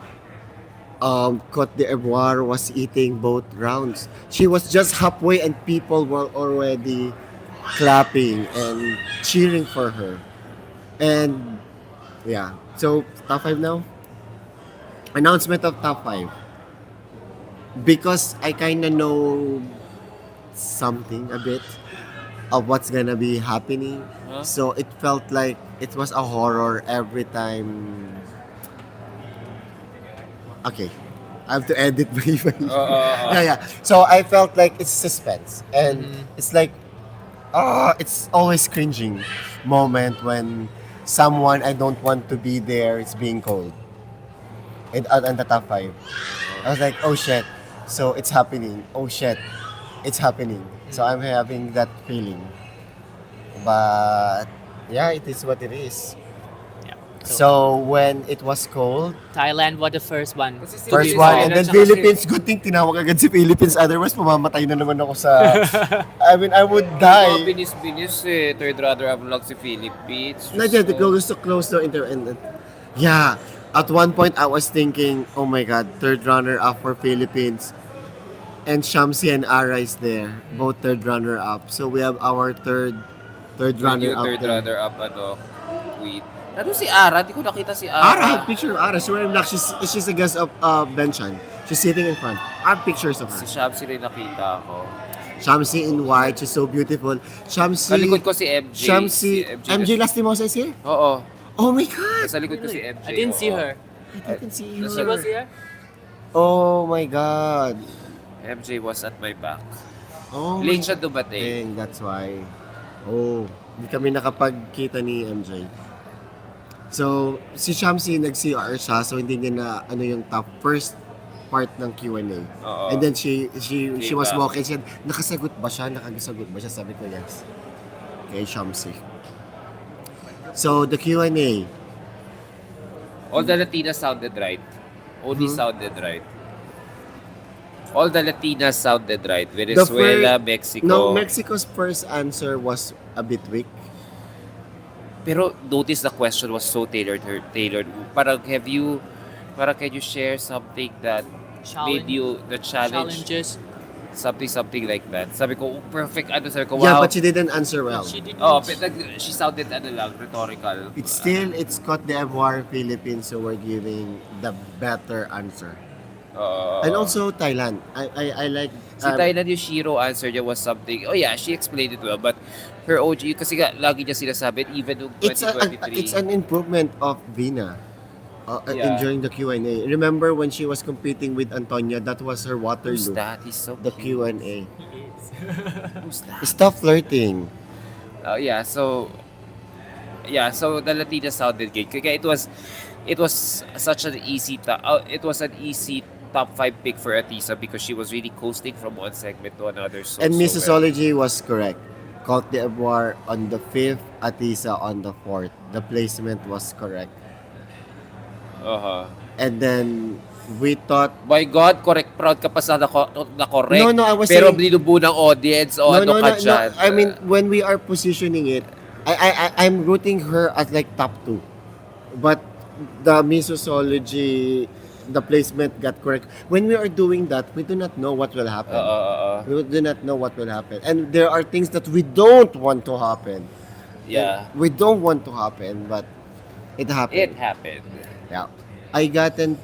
Cote d'Ivoire was eating both rounds. She was just halfway, and people were already clapping and cheering for her. And yeah, so top five now. Announcement of top five. Because I kind of know something a bit of what's gonna be happening, Huh? so it felt like it was a horror every time. Okay, I have to edit yeah, yeah. So I felt like it's suspense, and it's like, it's always cringing moment when someone I don't want to be there is being called. And the top five, I was like, oh shit, so it's happening. Oh shit, it's happening. So I'm having that feeling, but yeah, it is what it is. Yeah. So when it was cold, Thailand was the first one. Kasi still first Philippines, one, and Thailand, then tsaka Philippines. Good thing tinawag agad si Philippines. Otherwise, mamamatay na naman ako sa... I mean, I would Mga die. binis-binis eh. Third runner-up lang si Philippines. Not yet, to close the inter... And, yeah. At one point, I was thinking, oh my God, third runner-up for Philippines. And Shamsi and Ara is there. Both third runner-up. So we have our third Yung runner-up third there. runner-up, tweet. Ano si Ara? Di ko nakita si Ara, I Ara. have picture of Ara. She's wearing black. She's a guest of Benchan. She's sitting in front. I have pictures of Si her. Shamsi rin nakita ko. Shamsi in white. She's so beautiful. Shamsi... Sa likod ko si MJ. Shamsi... Si MJ Lastimosa is here? Oo. Oh my God! Sa likod ko si MJ. I didn't see oo. her. I can see her. She was here. Oh my God. MJ was at my back. Oh my Late siya dumating. Dang, that's why. Oh, hindi kami nakapagkita ni MJ. So, si Shamsi nag-CR siya, so hindi niya na ano yung top first part ng Q&A. Oo. And then she was back. walking. She said, nakasagot ba siya? Nakasagot ba siya? Sabi ko, yes. Kay Shamsi. So, the Q&A. All the Latinas sounded right. Only Hmm? sounded right. All the Latinas sounded right. Venezuela, Mexico. No, Mexico's first answer was a bit weak. Pero notice the question was so tailored. Parang can you share something that made you the challenge? Challenges. Something like that. Sabi ko, oh, perfect. Sabi ko, Yeah, wow. but she didn't answer well. She did. Oh, but she sounded rhetorical. It's Cote d'Ivoire, Philippines, so we're giving the better answer. And also Thailand. I like Si Thailand yung Shiro answer niya was something, oh yeah, she explained it well, but her OG, kasi nga, lagi niya sinasabi, even nung it's 2023. an improvement of Vina. Yeah. During the Q&A. Remember when she was competing with Antonia, that was her Who's Waterloo. that? He's so The cute. Q&A. Who's that? Stop flirting. So the Latina sounded good. Kaya it was such an easy top 5 pick for Atisa because she was really coasting from one segment to another. So, And so well. Mississology was correct. Cote d'Ivoire on the 5th, Atisa on the 4th. The placement was correct. And then we thought My God, proud ka pa sa na correct. No, I was Pero saying- binubu ng audience o ano ka dyan? I mean, when we are positioning it, I'm rooting her at like top 2. But the Mississology, the placement got correct. When we are doing that, we do not know what will happen. We do not know what will happen. And there are things that we don't want to happen. Yeah. We don't want to happen, but it happened. It happened. Yeah. I gotten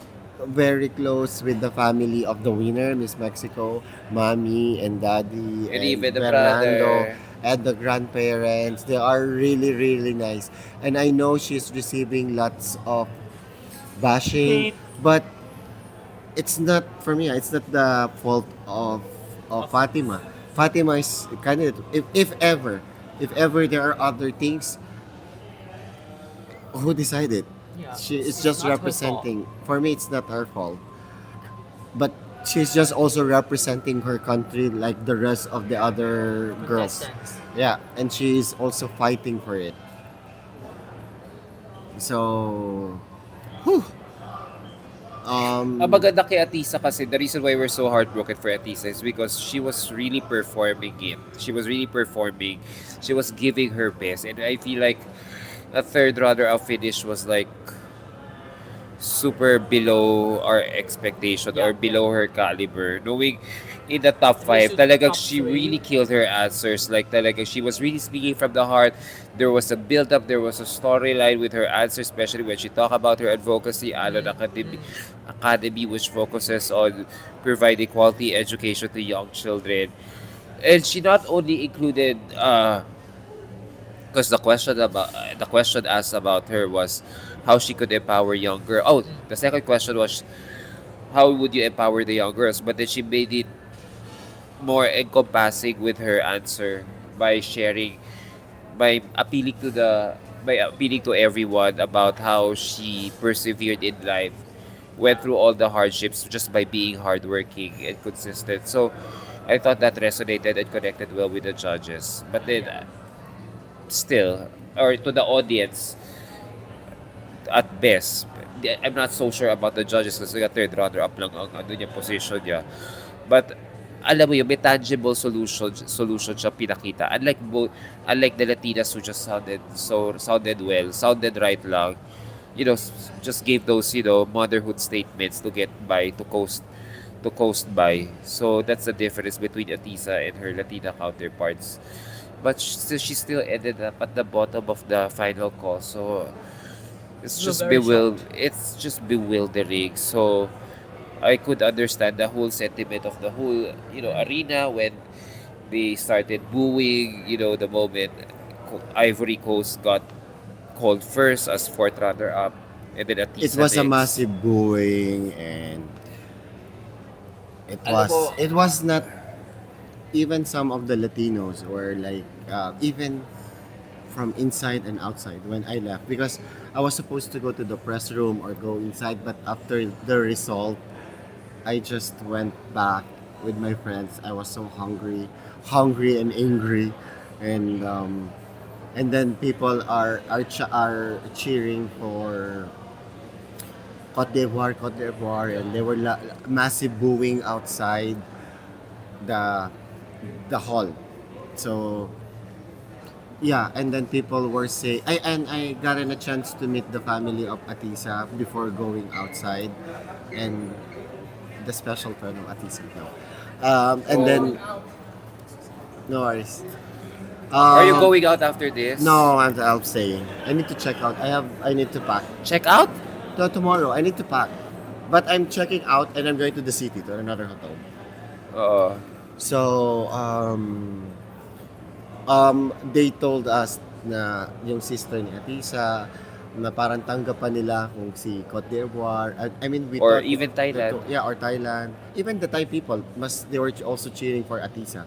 very close with the family of the winner, Miss Mexico, Mommy and Daddy, And even the Fernando, brother. and the grandparents. They are really, really nice. And I know she's receiving lots of bashing, but it's not, for me, it's not the fault of Fatima. Fatima is candidate. If ever there are other things, who decided? Yeah, She is it's just not her representing. For me, it's not her fault. But she's just also representing her country like the rest of the other girls. Contestants. Yeah, and she is also fighting for it. So, whew. Ang maganda kay Atisa kasi, the reason why we're so heartbroken for Atisa is because she was really performing it. She was really performing. She was giving her best. And I feel like a third runner-up finish was like super below our expectation or below her caliber. Knowing in the top 5, talagang she really killed her answers. Like talagang she was really speaking from the heart. There was a build-up, there was a storyline with her answers, especially when she talked about her advocacy, Alon Academy, which focuses on providing quality education to young children. And she not only included because the question asked about her was how she could empower young girls. Oh, the second question was how would you empower the young girls? But then she made it more encompassing with her answer by appealing to everyone about how she persevered in life, went through all the hardships just by being hardworking and consistent. So I thought that resonated and connected well with the judges. But then still, or to the audience, at best, I'm not so sure about the judges kasi nga third runner up lang ang ano niya position niya. But alam mo yun, may tangible solution siya pinakita. Unlike the Latinas who just sounded well, sounded right lang. Just gave those, motherhood statements to get by, to coast by. So that's the difference between Atisa and her Latina counterparts. But she still ended up at the bottom of the final call. So it's just bewildering. So I could understand the whole sentiment of the whole, arena when they started booing, the moment Ivory Coast got called first as fourth runner up, and then Atisa it was a next. massive booing, and Alam mo- it was not even some of the Latinos were like even from inside and outside when I left, because I was supposed to go to the press room or go inside, but after the result, I just went back with my friends. I was so hungry and angry, and then people are cheering for Cote d'Ivoire, and they were massive booing outside the the hall. So yeah, and then people were saying, I got a chance to meet the family of Atisa before going outside, and the special friend of Atisa. No. And then no worries. Are you Um, going out after this? No, I'm saying I need to check out. I need to pack. Check out? Tomorrow I need to pack, but I'm checking out and I'm going to the city to another hotel. Oo. So they told us na yung sister ni Atisa na parang tanggapan nila kung si Cote d'Ivoire. I mean, we Or thought even Thailand. yeah, or Thailand. Even the Thai people, they were also cheering for Atisa.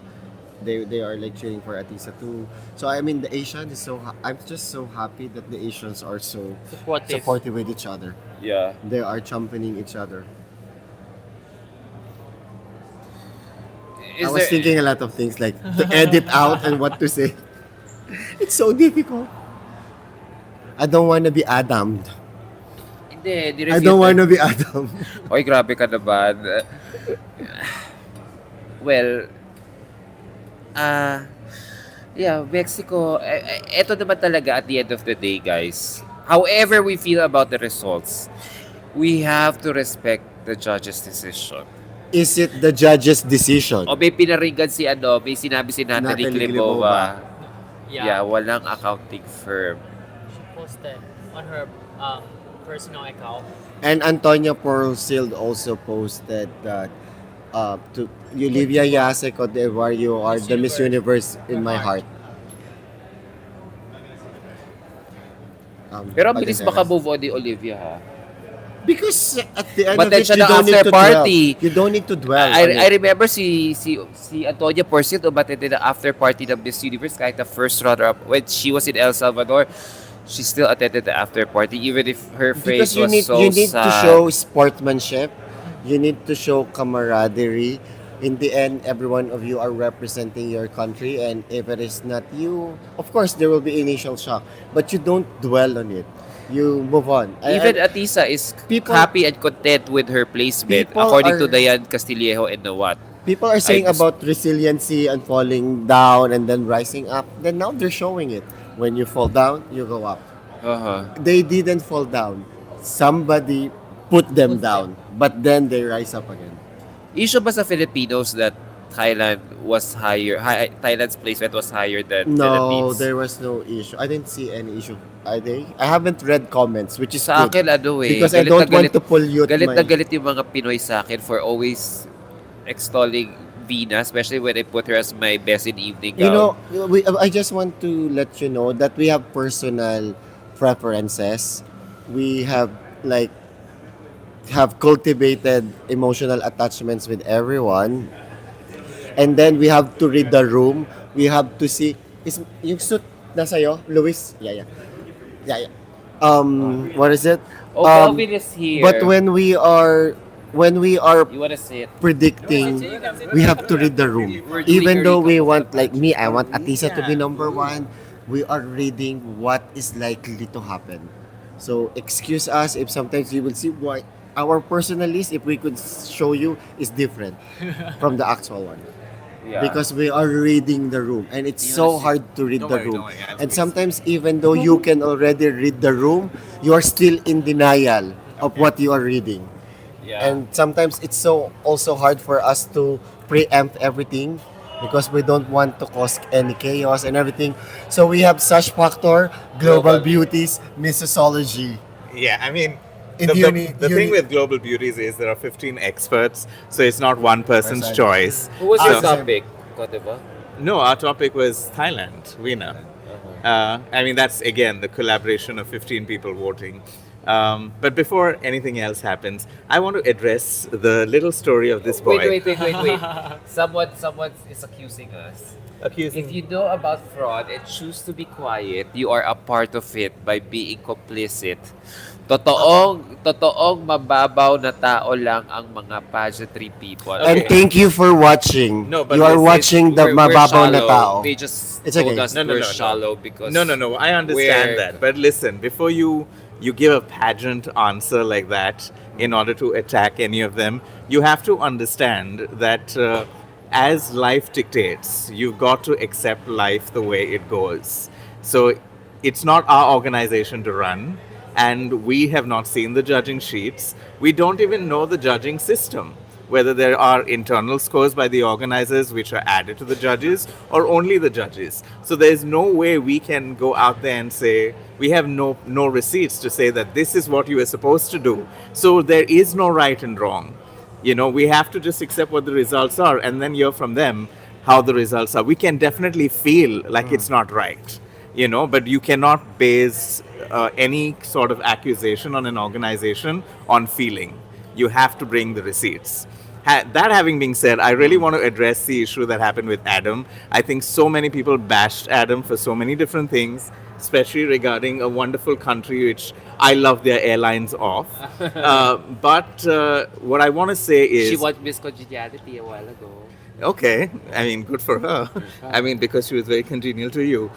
They are like cheering for Atisa too. So I mean, the Asian is I'm just so happy that the Asians are so Supportive. supportive with each other. Yeah. They are championing each other. I was thinking a lot of things like to edit out and what to say. It's so difficult. I don't want to be Adam. Hindi, I don't want to be Adam. Oy, grabe ka naman. Well, yeah, Mexico, eto naman talaga at the end of the day, guys. However we feel about the results, we have to respect the judge's decision. Is it the judge's decision? O may pinaringgan si may sinabi si Natalie Natalie Klimova. Yeah. Yeah, walang accounting firm. She posted on her personal account. And Antonia Porcil also posted that to Olivia Yase Cote d'Ivoire, you are Miss the Miss Universe in my heart. heart. Pero ang bilis Padenteres. maka-move on ni Olivia, ha? Because at the end But of then it, siya you na don't need after to party. dwell. You don't need to dwell. on I it. remember si Antonia Porcil umatid na after party ng Miss Universe kahit the first runner-up when she was in El Salvador. She still attended the after party even if her face Because you was need so you need sad. to show sportsmanship. You need to show camaraderie. In the end, every one of you are representing your country, and if it is not you, of course there will be initial shock, but you don't dwell on it. You move on. Even Atisa is People- happy and content with her placement People according to are- Dayan Castillejo and Nawat. People are saying just- about resiliency and falling down and then rising up. Then now they're showing it. When you fall down, you go up. Uh-huh. They didn't fall down. Somebody put them down, but then they rise up again. Issue ba sa Filipinos that Thailand's placement was higher than No, Philippines? there was no issue. I didn't see any issue. I haven't read comments, which is Sa good. akin, Because I galit don't na want to pollute galit my... na galit yung mga Pinoy sa akin for always extolling Vina, especially when I put her as my best in evening gown. You know, I just want to let you know that we have personal preferences. We have cultivated emotional attachments with everyone. And then we have to read the room. We have to see yung suit nasa'yo, Luis? Yeah. What is it? Oh, Calvin is here. But when we are You wanna sit? predicting, we have to read the room. We're doing Even a though we recap. want, like me, I want Atisa to be number one, we are reading what is likely to happen. So excuse us if sometimes you will see why our personal list, if we could show you, is different from the actual one. Yeah. Because we are reading the room, and it's so hard to read the room. Don't And worry. sometimes even though you can already read the room, you are still in denial of what you are reading. Yeah. And sometimes it's so also hard for us to preempt everything because we don't want to cause any chaos and everything. So we have Sash Factor, Global Global. Beauties, Missosology. Yeah, I mean, In the thing with Global Beauties is there are 15 experts, so it's not one person's Person. choice. Who was your So- topic? Ko, diba? No, our topic was Thailand, Vina. I mean, that's again the collaboration of 15 people voting. But before anything else happens, I want to address the little story of this boy. Wait. Someone is accusing us. Accusing. If you know about fraud and choose to be quiet, you are a part of it by being complicit. Totoong mababaw na tao lang ang mga pageantry people. And thank you for watching. No, but you are this is- watching the We're mababaw na shallow. tao. They just It's told okay. us we're shallow because No. I understand we're- that, but listen, before you give a pageant answer like that in order to attack any of them, you have to understand that as life dictates, you've got to accept life the way it goes. So it's not our organization to run, and we have not seen the judging sheets. We don't even know the judging system, whether there are internal scores by the organizers which are added to the judges or only the judges. So there's no way we can go out there and say we have no receipts to say that this is what you are supposed to do. So there is no right and wrong. You know, we have to just accept what the results are and then hear from them how the results are. We can definitely feel like it's not right, you know, but you cannot base any sort of accusation on an organization on feeling. You have to bring the receipts. That having been said, I really want to address the issue that happened with Adam. I think so many people bashed Adam for so many different things, especially regarding a wonderful country which I love their airlines of. But what I want to say is, She won Miss Congeniality a while ago. okay, I mean, good for her. I mean, because she was very congenial to you.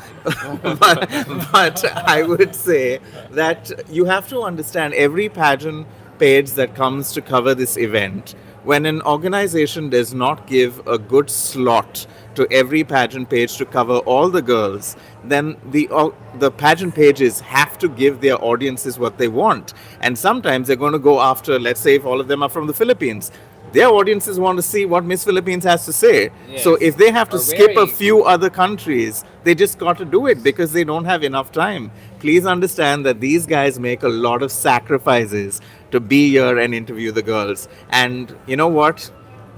but I would say that you have to understand every pageant page that comes to cover this event. When an organization does not give a good slot to every pageant page to cover all the girls, then the pageant pages have to give their audiences what they want. And sometimes they're going to go after, let's say, if all of them are from the Philippines, their audiences want to see what Miss Philippines has to say. Yes. So if they have to Or skip a wearing- few other countries, they just got to do it because they don't have enough time. Please understand that these guys make a lot of sacrifices to be here and interview the girls. And you know what?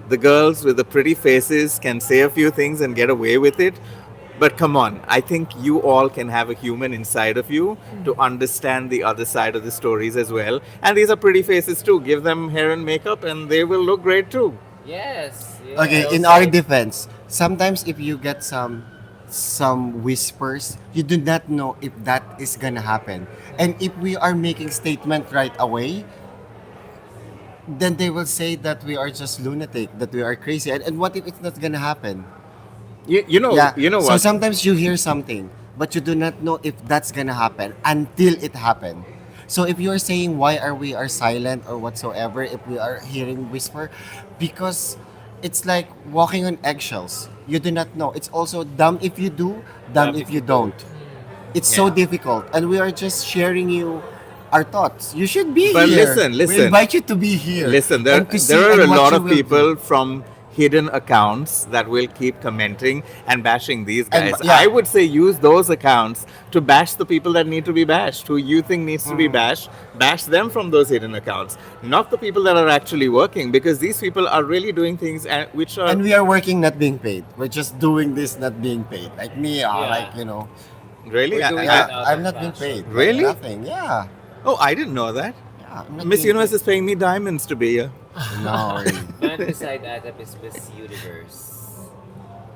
The girls with the pretty faces can say a few things and get away with it. But come on, I think you all can have a human inside of you to understand the other side of the stories as well. And these are pretty faces too. Give them hair and makeup and they will look great too. Yes. Okay, in our defense, sometimes if you get some whispers, you do not know if that is gonna happen. And if we are making statement right away, then they will say that we are just lunatic, that we are crazy. And what if it's not gonna happen? You know So what? sometimes you hear something, but you do not know if that's gonna happen until it happened. So if you're saying why are silent or whatsoever, if we are hearing whisper, because it's like walking on eggshells. You do not know. It's also dumb if you do, dumb if you don't. It's so Yeah. difficult, and we are just sharing you our thoughts. You should be But here. listen. We invite you to be here. Listen, there, and to see there are a and what lot you of will do. people from hidden accounts that will keep commenting and bashing these And- guys. yeah. I would say use those accounts to bash the people that need to be bashed, who you think needs to Mm. be bashed. Bash them from those hidden accounts, not the people that are actually working, because these people are really doing things which are. And we are working, not being paid. We're just doing this, not being paid. Like me, Yeah. like you know. Really? We're doing I- it out I'm of not being passion. paid. Really? Nothing. Yeah. oh, I didn't know that. Yeah. I'm not Miss being Universe is paying me diamonds to be here. paid. No. really. Man beside Adam is Miss Universe.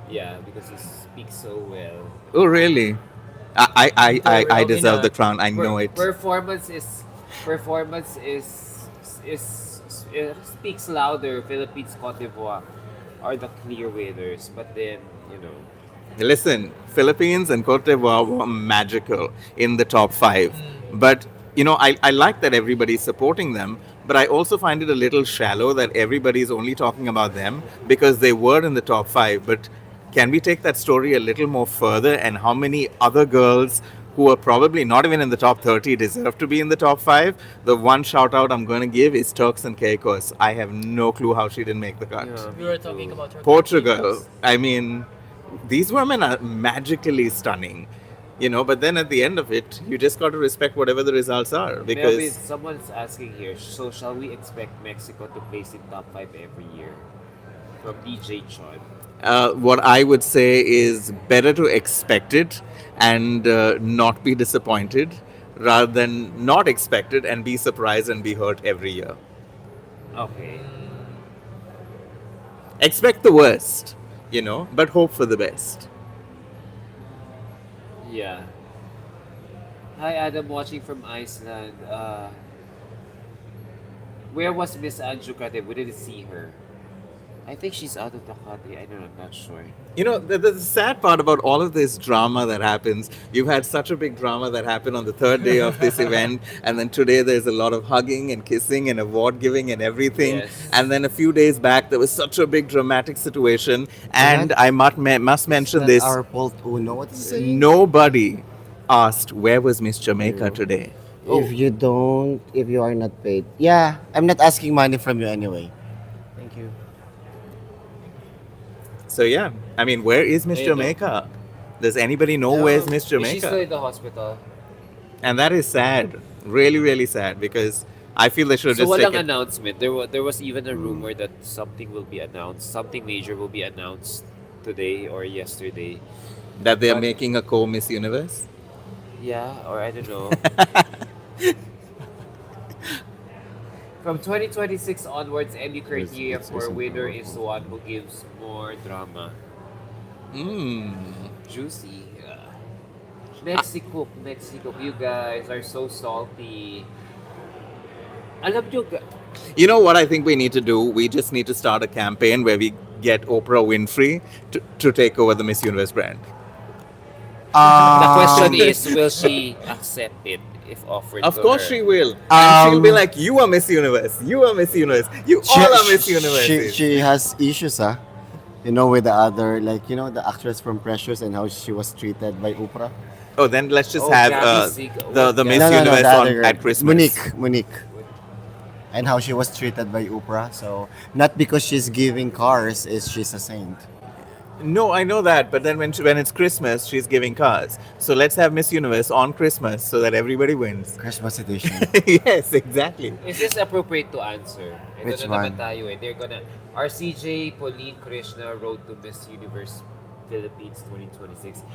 Yeah, because he speaks so well. Oh, really? I deserve In a- the crown. I know it. Performance speaks louder. Philippines, Cote d'Ivoire are the clear winners, but then Listen, Philippines and Cote d'Ivoire were magical in the top five. But, I like that everybody's supporting them, but I also find it a little shallow that everybody's only talking about them because they were in the top five. But can we take that story a little more further, and how many other girls who are probably not even in the top 30 deserve to be in the top five? The one shout out I'm going to give is Turks and Caicos. I have no clue how she didn't make the cut. Yeah. We were talking about her Portugal. I mean, these women are magically stunning, but then at the end of it, you just got to respect whatever the results are Melvin, because someone's asking here. So shall we expect Mexico to place in top 5 every year? From DJ Chon. what I would say is better to expect it and not be disappointed rather than not expect it and be surprised and be hurt every year. Okay. Expect the worst, but hope for the best. Yeah. Hi, Adam, watching from Iceland. Where was Miss Anju Kate? We didn't see her. I think she's out of the country. I don't know. I'm not sure. The sad part about all of this drama that happens, you've had such a big drama that happened on the third day of this event, and then today there's a lot of hugging and kissing and award giving and everything. Yes. And then a few days back, there was such a big dramatic situation, and I must mention That this. our Paul Uno. What is it saying? Nobody asked where was Miss Jamaica today. If you are not paid. Yeah, I'm not asking money from you anyway. Thank you. So yeah, I mean, where is Miss There you go. Jamaica? Does anybody know where's Miss Is she still Jamaica? in the hospital? And that is sad, really, really sad, because I feel they should So just walang take it. announcement. There was even a rumor that something will be announced. Something major will be announced today or yesterday. That they are But- making a co-Miss Universe. Yeah, or I don't know. From 2026 onwards, any criteria it's for isn't winner powerful. is the one who gives more drama. Mm. Juicy. Mexico, Mexico. You guys are so salty. Alam nyo, You know what I think we need to do? We just need to start a campaign where we get Oprah Winfrey to take over the Miss Universe brand. the question is, will she accept it if offered Of to course her? she will. And she'll be Um, like, you are Miss Universe. You are Miss Universe. You all are Miss Universe. She has issues, huh? With the other, the actress from Precious and how she was treated by Oprah. Oh, then let's just Oh, have Gabby Sig- the what, Miss Gabby- Universe the other girl. at Christmas. Monique. And how she was treated by Oprah. So, not because she's giving cars, is she's a saint. No, I know that, but then when it's Christmas, she's giving cars. So let's have Miss Universe on Christmas so that everybody wins. Christmas edition. Yes, exactly. Is this appropriate to answer? Ito Which na naman one? tayo eh. They're gonna... RCJ Pauline Krishna Road to Miss Universe Philippines 2026.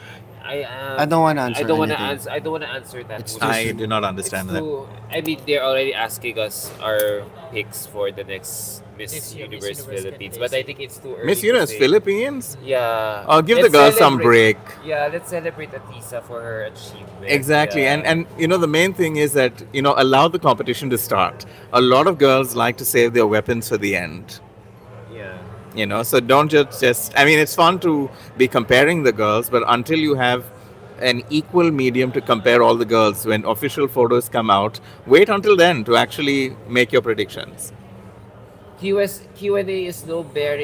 I don't wanna answer I don't wanna anything. answer. I don't wanna answer that. It's one. I do not understand that. I mean, they're already asking us our picks for the next Miss This year, Miss Universe Universe Philippines, can but I face think it's too early. Miss to Universe say. Philippines? Yeah. Oh, give the Let's girls some celebrate- break. Yeah, let's celebrate Atisa for her achievement. Exactly. Yeah. And the main thing is that, allow the competition to start. A lot of girls like to save their weapons for the end. Yeah. So don't just I mean, it's fun to be comparing the girls, but until you have an equal medium to compare all the girls when official photos come out, wait until then to actually make your predictions. Q&A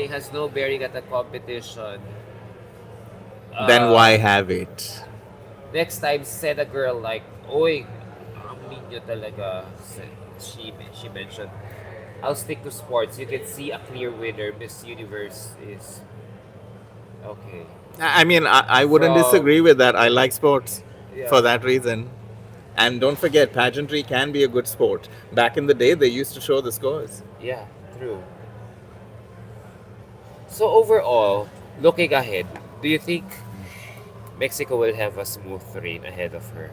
has no bearing at the competition. Then Uh, why have it? Next time, send a girl like, Oy, ang mean nyo talaga. She mentioned, I'll stick to sports. You can see a clear winner. Miss Universe is... Okay. I mean, I wouldn't From- disagree with that. I like sports Yeah. for that reason. And don't forget, pageantry can be a good sport. Back in the day, they used to show the scores. Yeah, true. So overall, looking ahead, do you think Mexico will have a smooth reign ahead of her?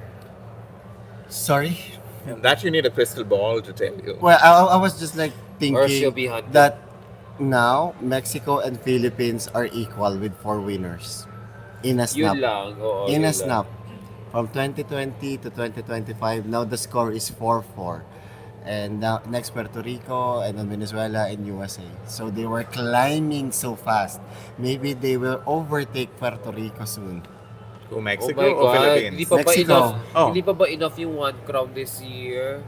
Sorry? That you need a crystal ball to tell you. Well, I was just like Or she'll thinking be hunted? that now Mexico and Philippines are equal with 4 winners in a snap. Yun lang. Oo, In yun a lang. snap. From 2020 to 2025, now the score is 4-4. And now next Puerto Rico and then Venezuela and USA. So they were climbing so fast. Maybe they will overtake Puerto Rico soon. Who, Mexico Oh my or God. Philippines? Hindi pa ba Mexico. enough? Oh. Hindi pa ba enough yung 1 crown this year?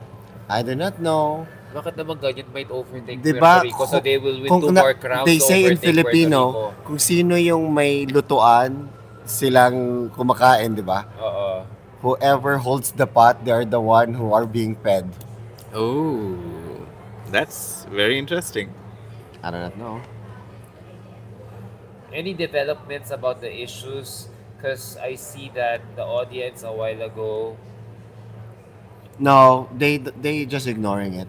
I do not know. Bakit naman ganyan might overtake Diba? Puerto Rico so they will win Kung 2 na- more crowns They to say in overtake Filipino, Puerto kung sino yung may lutuan, silang kumakain, di ba? Rico. Oo. Whoever holds the pot, they are the one who are being fed. Oh, that's very interesting. I do not know. Any developments about the issues? Because I see that the audience a while ago, No, they just ignoring it.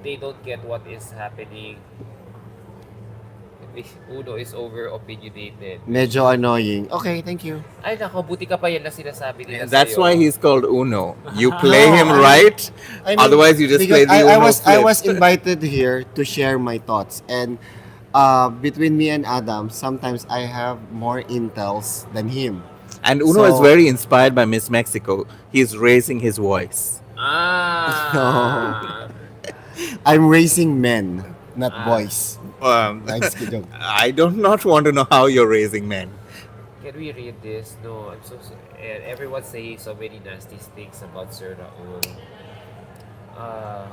they don't get what is happening. Uno is over opinionated. Medyo annoying. Okay, thank you. Ay nako, buti ka pa yan na sinasabi nila That's sa'yo. why he's called Uno. You play him No, right, I mean, otherwise you just because play the I Uno was flip. invited here to share my thoughts, and between me and Adam, sometimes I have more intels than him. And Uno is So- very inspired by Miss Mexico. He's raising his voice. Ah. I'm raising men, not Ah. boys. Nice joke. I do not want to know how you're raising men. Can we read this? No, I'm so sorry. And everyone's saying so many nasty things about Sir Raul. Uh,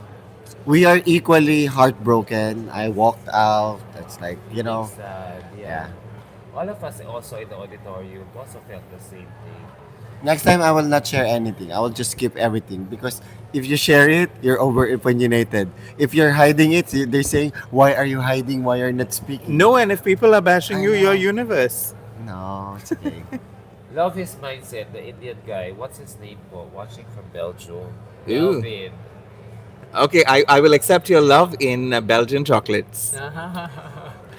We are equally heartbroken. I walked out. That's like, you know, sad. yeah. All of us also in the auditorium also felt the same thing. Next time I will not share anything. I will just skip everything because if you share it, you're over opinionated. If you're hiding it, they're saying, "Why are you hiding? Why are you not speaking?" No, and if people are bashing I you, know. your universe. No, it's okay. Love his mindset, the Indian guy. What's his name po? Watching from Belgium. Ooh. Melvin. Okay, I will accept your love in Belgian chocolates.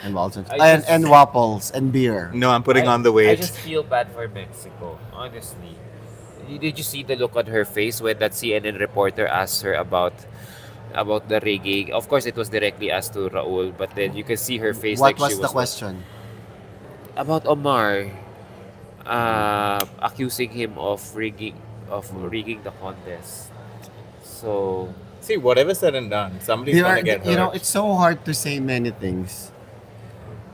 And also I just- and waffles and beer. No, I'm putting I- on the I weight. just feel bad for Mexico, honestly. Did you see the look on her face when that CNN reporter asked her about the rigging? Of course, it was directly asked to Raul, but then you can see her face What like was she the was question? about Omar, accusing him of rigging the contest. So See, whatever said and done, somebody's There gonna are, get you know, hurt. it's so hard to say many things.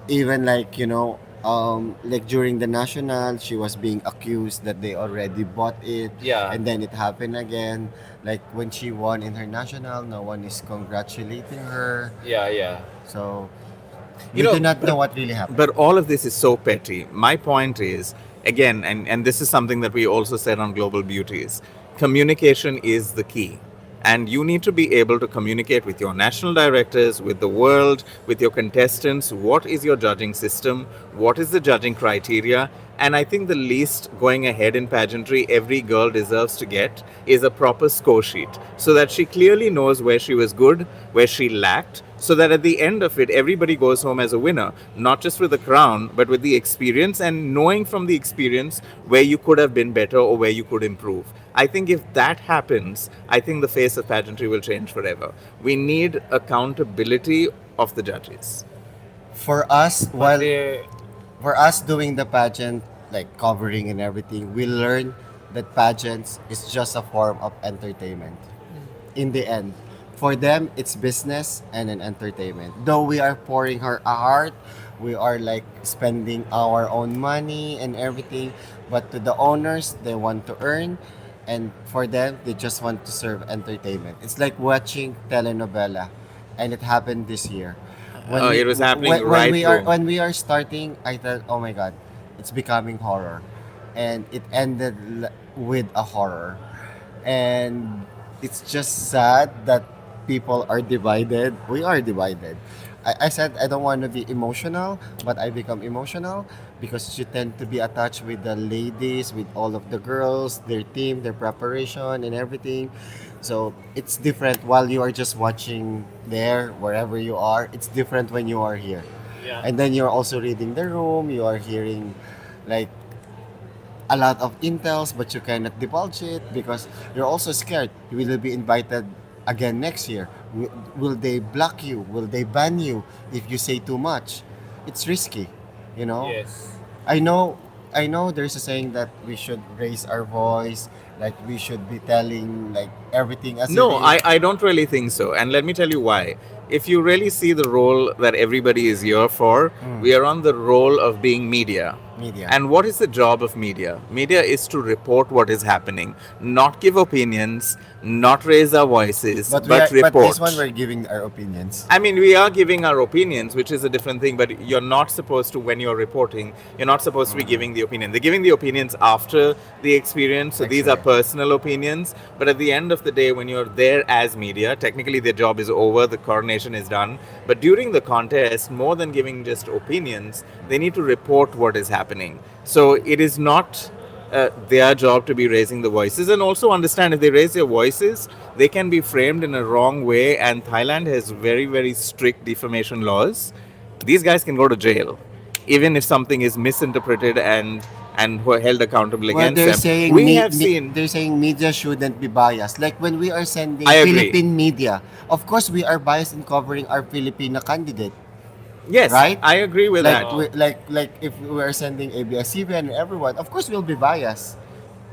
Even like, like during the national, she was being accused that they already bought it. yeah, And then it happened again. Like when she won in her national, no one is congratulating her. yeah. So You we know, do not know what really happened. But all of this is so petty. My point is, again, and this is something that we also said on Global Beauties, communication is the key. And you need to be able to communicate with your national directors, with the world, with your contestants. What is your judging system? What is the judging criteria? And I think the least going ahead in pageantry every girl deserves to get is a proper score sheet so that she clearly knows where she was good, where she lacked, so that at the end of it, everybody goes home as a winner, not just with the crown, but with the experience and knowing from the experience where you could have been better or where you could improve. I think if that happens, I think the face of pageantry will change forever. We need accountability of the judges. For us, But while they're- for us doing the pageant, like covering and everything, we learn that pageants is just a form of entertainment. In the end, for them, it's business and an entertainment. Though we are pouring our heart, we are like spending our own money and everything, but to the owners, they want to earn, and for them, they just want to serve entertainment. It's like watching telenovela, and it happened this year. Oh, it was happening right through. When we are starting, I thought, oh my god, it's becoming horror, and it ended with a horror, and it's just sad that people are divided. We are divided. I said I don't want to be emotional, but I become emotional because you tend to be attached with the ladies, with all of the girls, their team, their preparation, and everything. So it's different while you are just watching there, wherever you are. It's different when you are here. yeah. And then you're also reading the room, you are hearing like a lot of intels, but you cannot divulge it because you're also scared. You will be invited again next year. Will they block you? Will they ban you if you say too much? It's risky, you know. Yes. I know there's a saying that we should raise our voice, like we should be telling like everything as No, it is. I don't really think so. And let me tell you why. If you really see the role that everybody is here for, we are on the role of being media. Media. And what is the job of media? Media is to report what is happening, not give opinions, not raise our voices, but, but report. this one we're giving our opinions. I mean, we are giving our opinions, which is a different thing, but you're not supposed to, when you're reporting, you're not supposed to be giving the opinion. They're giving the opinions after the experience, so these are personal opinions. But at the end of the day, when you're there as media, technically their job is over, the coronation is done. But during the contest, more than giving just opinions, they need to report what is happening. So it is not their job to be raising the voices, and also understand if they raise their voices, they can be framed in a wrong way, and Thailand has very, very strict defamation laws. These guys can go to jail, even if something is misinterpreted and who are held accountable Well, against they're them. saying We have seen. they're saying media shouldn't be biased. Like when we are sending I agree. Philippine media, of course we are biased in covering our Filipino candidate, Yes, right? I agree with Like that. like if we are sending ABS-CBN and everyone, of course we'll be biased,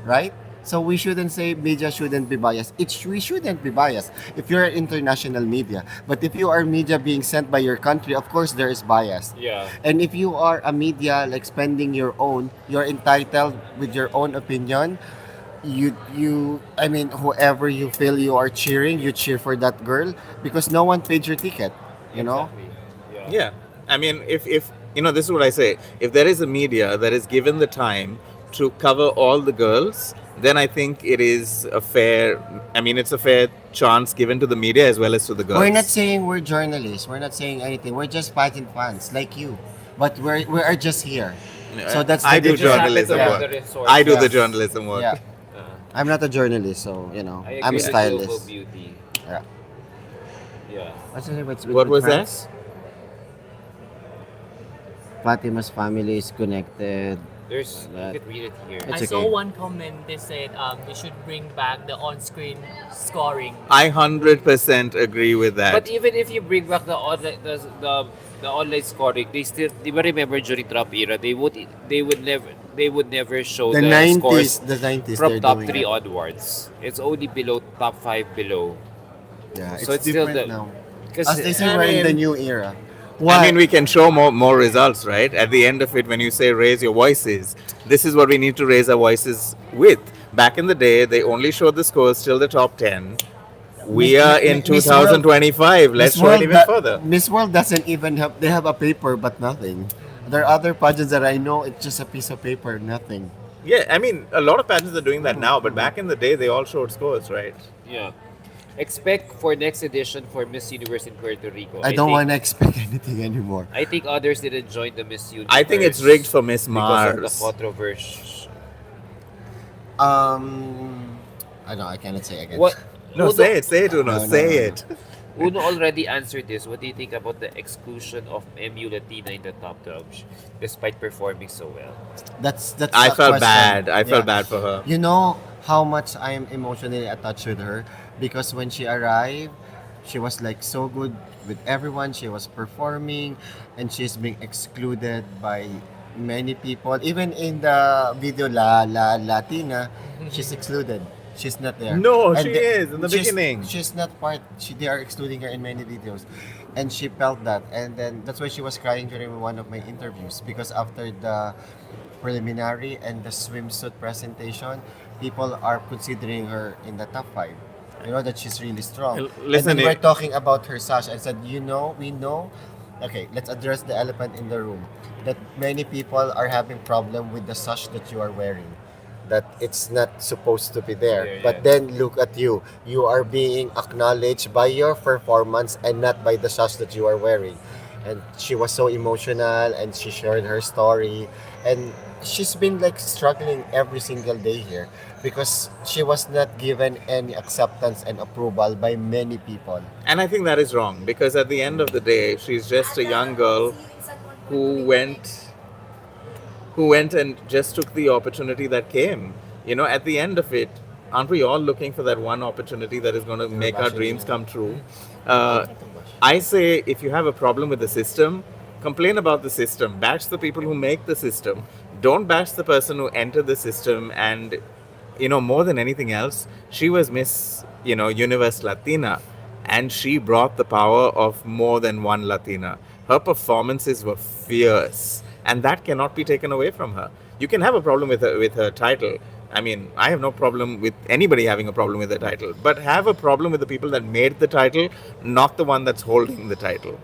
right? So we shouldn't say media shouldn't be biased. We shouldn't be biased if you're international media. But if you are media being sent by your country, of course there is bias. Yeah. And if you are a media like spending your own, you're entitled with your own opinion. I mean, whoever you feel you are cheering, you cheer for that girl because no one paid your ticket. You know. Exactly. Yeah. Yeah, I mean, if this is what I say. If there is a media that is given the time to cover all the girls, then I think it is a fair. I mean, it's a fair chance given to the media as well as to the girls. We're not saying we're journalists. We're not saying anything. We're just pageant fans like you. But we are just here. So that's the I do difference. journalism Yeah. work. The resource. I do Yeah. the journalism work. Yeah. Uh, I'm not a journalist, so I agree I'm a with Global stylist. Beauty. Yeah. Yeah. What's the name? What was that? Fatima's family is connected. There's That- you could read it here. It's I saw okay. one comment. They said we should bring back the on-screen scoring. I 100% agree with that. But even if you bring back the online scoring, they still remember during Trump era they would never show The the, 90s, scores the 90s. from they're top doing 3 it. onwards. It's only below top 5 below. Yeah, So it's it's still different the- now. Because As they say, I we're in the mean- new era. I mean, we can show more results, right? At the end of it, when you say raise your voices, this is what we need to raise our voices with. Back in the day, they only showed the scores till the top 10. We Miss- are in Miss World- 2025. Let's Miss show it World even do- further. Miss World doesn't even have. They have a paper, but nothing. There are other pageants that I know. It's just a piece of paper, nothing. Yeah, I mean, a lot of pageants are doing that now, but back in the day, they all showed scores, right? yeah. Expect for next edition for Miss Universe in Puerto Rico. I don't think- want to expect anything anymore. I think others didn't join the Miss Universe. I think it's rigged for Miss because of the Mars. controversy. I know I cannot say again. What? No, say it, Uno, No, say no. it. Uno already answered this. What do you think about the exclusion of MU Latina in the top 12, despite performing so well? That's I a felt question. bad. I felt Yeah. bad for her. You know how much I am emotionally attached with her because when she arrived, she was like so good with everyone. She was performing, and she's being excluded by many people. Even in the video La Latina, she's excluded. She's not there. No, And she the- is in the beginning. She's not part. They are excluding her in many videos, and she felt that. And then that's why she was crying during one of my interviews because after the preliminary and the swimsuit presentation, people are considering her in the top 5. You know that she's really strong. Listen, and then we're it- talking about her sash. I said, we know. Okay, let's address the elephant in the room. That many people are having problem with the sash that you are wearing. That it's not supposed to be there. Yeah, But yeah. then look at you. You are being acknowledged by your performance and not by the sash that you are wearing. And she was so emotional and she shared her story. And she's been like struggling every single day here because she was not given any acceptance and approval by many people. And I think that is wrong because at the end of the day, she's just a young girl who went and just took the opportunity that came. You know, at the end of it, aren't we all looking for that one opportunity that is going to make our dreams come true? I say if you have a problem with the system, complain about the system, bash the people who make the system. Don't bash the person who entered the system. And, more than anything else, she was Miss, Universe Latina, and she brought the power of more than one Latina. Her performances were fierce, and that cannot be taken away from her. You can have a problem with her title. I mean, I have no problem with anybody having a problem with the title, but have a problem with the people that made the title, not the one that's holding the title.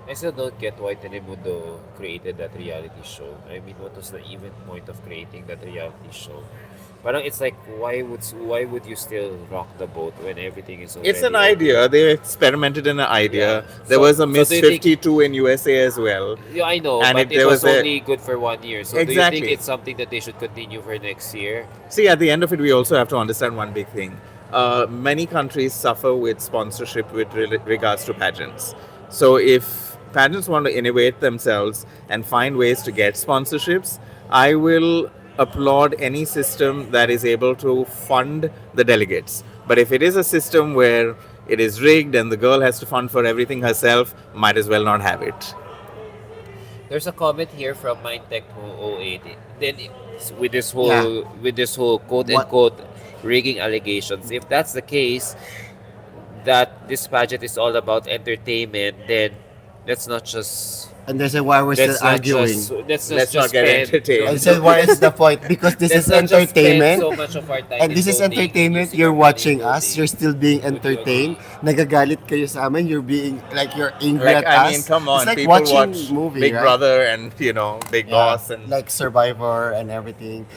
I still don't get why Telemundo created that reality show. I mean, what was the even point of creating that reality show? Parang it's like, why would you still rock the boat when everything is already It's an over? idea. They experimented in an idea. Yeah. There So- was a so Miss do you think- 52 in USA as well. Yeah, I know, And but there it was was a- only good for 1 year. So do you Exactly. think it's something that they should continue for next year? See, at the end of it, we also have to understand one big thing. Many countries suffer with sponsorship with regards to pageants. So if pageants want to innovate themselves and find ways to get sponsorships, I will applaud any system that is able to fund the delegates. But if it is a system where it is rigged and the girl has to fund for everything herself, might as well not have it. There's a comment here from Mindtech 08. Then Yeah. with this whole quote What- unquote rigging allegations, if that's the case, that this pageant is all about entertainment, then let's not just And they say why we're still let's not arguing. just let's Let's just not get spend- entertained. And say what is the point? Because this let's is not just spend entertainment. so much of our time And this in is voting, entertainment. using You're our money in watching us. voting. You're still being Would you entertained. agree? Nagagalit kayo sa amin. You're being like you're angry Like, at us. I mean, come on, It's like people watching watch movie, Big right? Brother and, Big Yeah, Boss and, like Survivor and everything.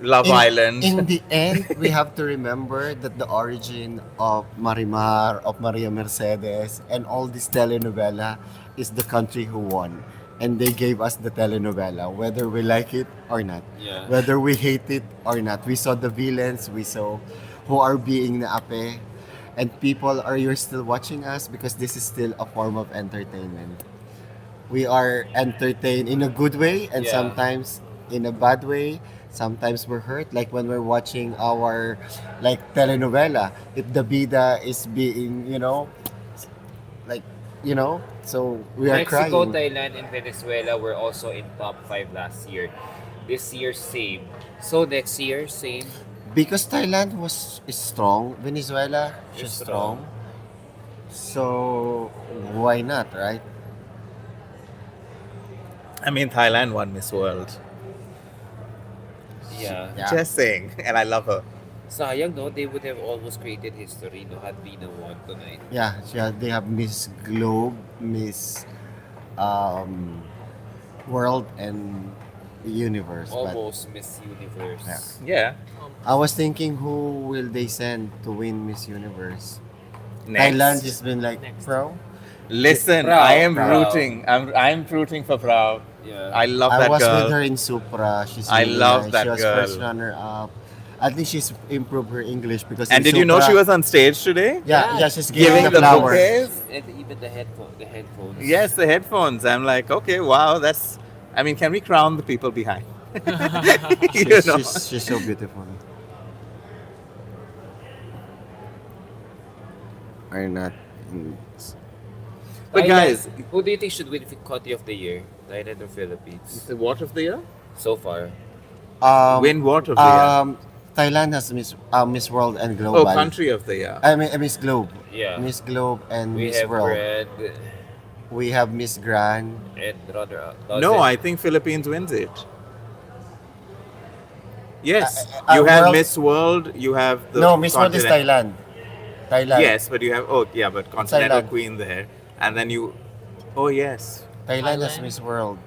Love Island. In the end, we have to remember that the origin of Marimar, of Maria Mercedes, and all this telenovela is the country who won. And they gave us the telenovela, whether we like it or not. Yeah. Whether we hate it or not. We saw the villains, we saw who are being naape. And people, are you still watching us? Because this is still a form of entertainment. We are entertained in a good way and Yeah. sometimes in a bad way. Sometimes we're hurt, like when we're watching our telenovela. If the bida is being, like, so we are Mexico, crying. Thailand, and Venezuela were also in top 5 last year. This year, same. So next year, same. Because Thailand is strong, Venezuela is Is strong. So why not, right? I mean, Thailand won Miss World. Yeah. Yeah. Just saying. And I love her. Sayang, no? They would have almost created history, no? Had Vina won tonight. Yeah, they have Miss Globe, Miss World, and Universe. But Almost Miss Universe. Yeah. I was thinking, who will they send to win Miss Universe? Next. Thailand has been like, Next. bro. Listen, Proud, I am proud. rooting. I'm rooting for Proud. Yeah. I love I that was girl. with her in Supra. She's I really love nice. that She was girl. first runner up. I think she's improved her English because And in did you know Supra- she was on stage today? Yeah, she's Giving giving the the flower. bouquets? And even the headphones. Yes, the headphones. I'm like, okay, wow, that's. I mean, can we crown the people behind? You know? She's so beautiful. Are not. But Thailand, guys, who do you think should win country of the year? Thailand or Philippines? the what of the year? So far. Win what of the year? Thailand has Miss World and Global. Oh, country of the year. I mean, Miss Globe. Yeah. Miss Globe and We Miss have World. Brand We have Miss Grand. and runner-up. No, I think Philippines wins it. Yes, you Uh, have World- Miss World. You have the No, Miss World is continent- Thailand. Thailand. Yes, but you have but Continental Thailand. Queen there, and then you. Oh yes. Thailand has Thailand. Miss World.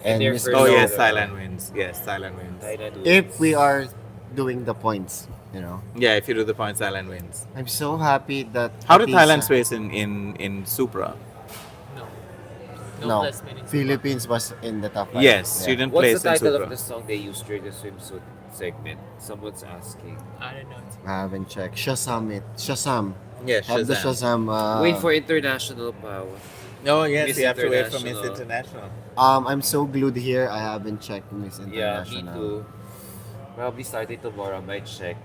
And And their Miss first- Oh Globe. yes, Thailand wins. Yes, Thailand wins. Thailand If we wins. are doing the points, Yeah, if you do the points, Thailand wins. I'm so happy that. How did Atisa- Thailand space in Supra? No. No, Plus minutes. Philippines was in the top 5. Yes, she didn't What's place the in title Supra. of the song they used during the swimsuit segment? Someone's asking. I don't know. I haven't checked. Shazam. Yeah, Have the Shazam. Shazam. Wait for international power. Oh yes, Miss you have to wait for Miss International. International. I'm so glued here. I haven't checked Miss Yeah, me International. too. Probably starting tomorrow. I might check.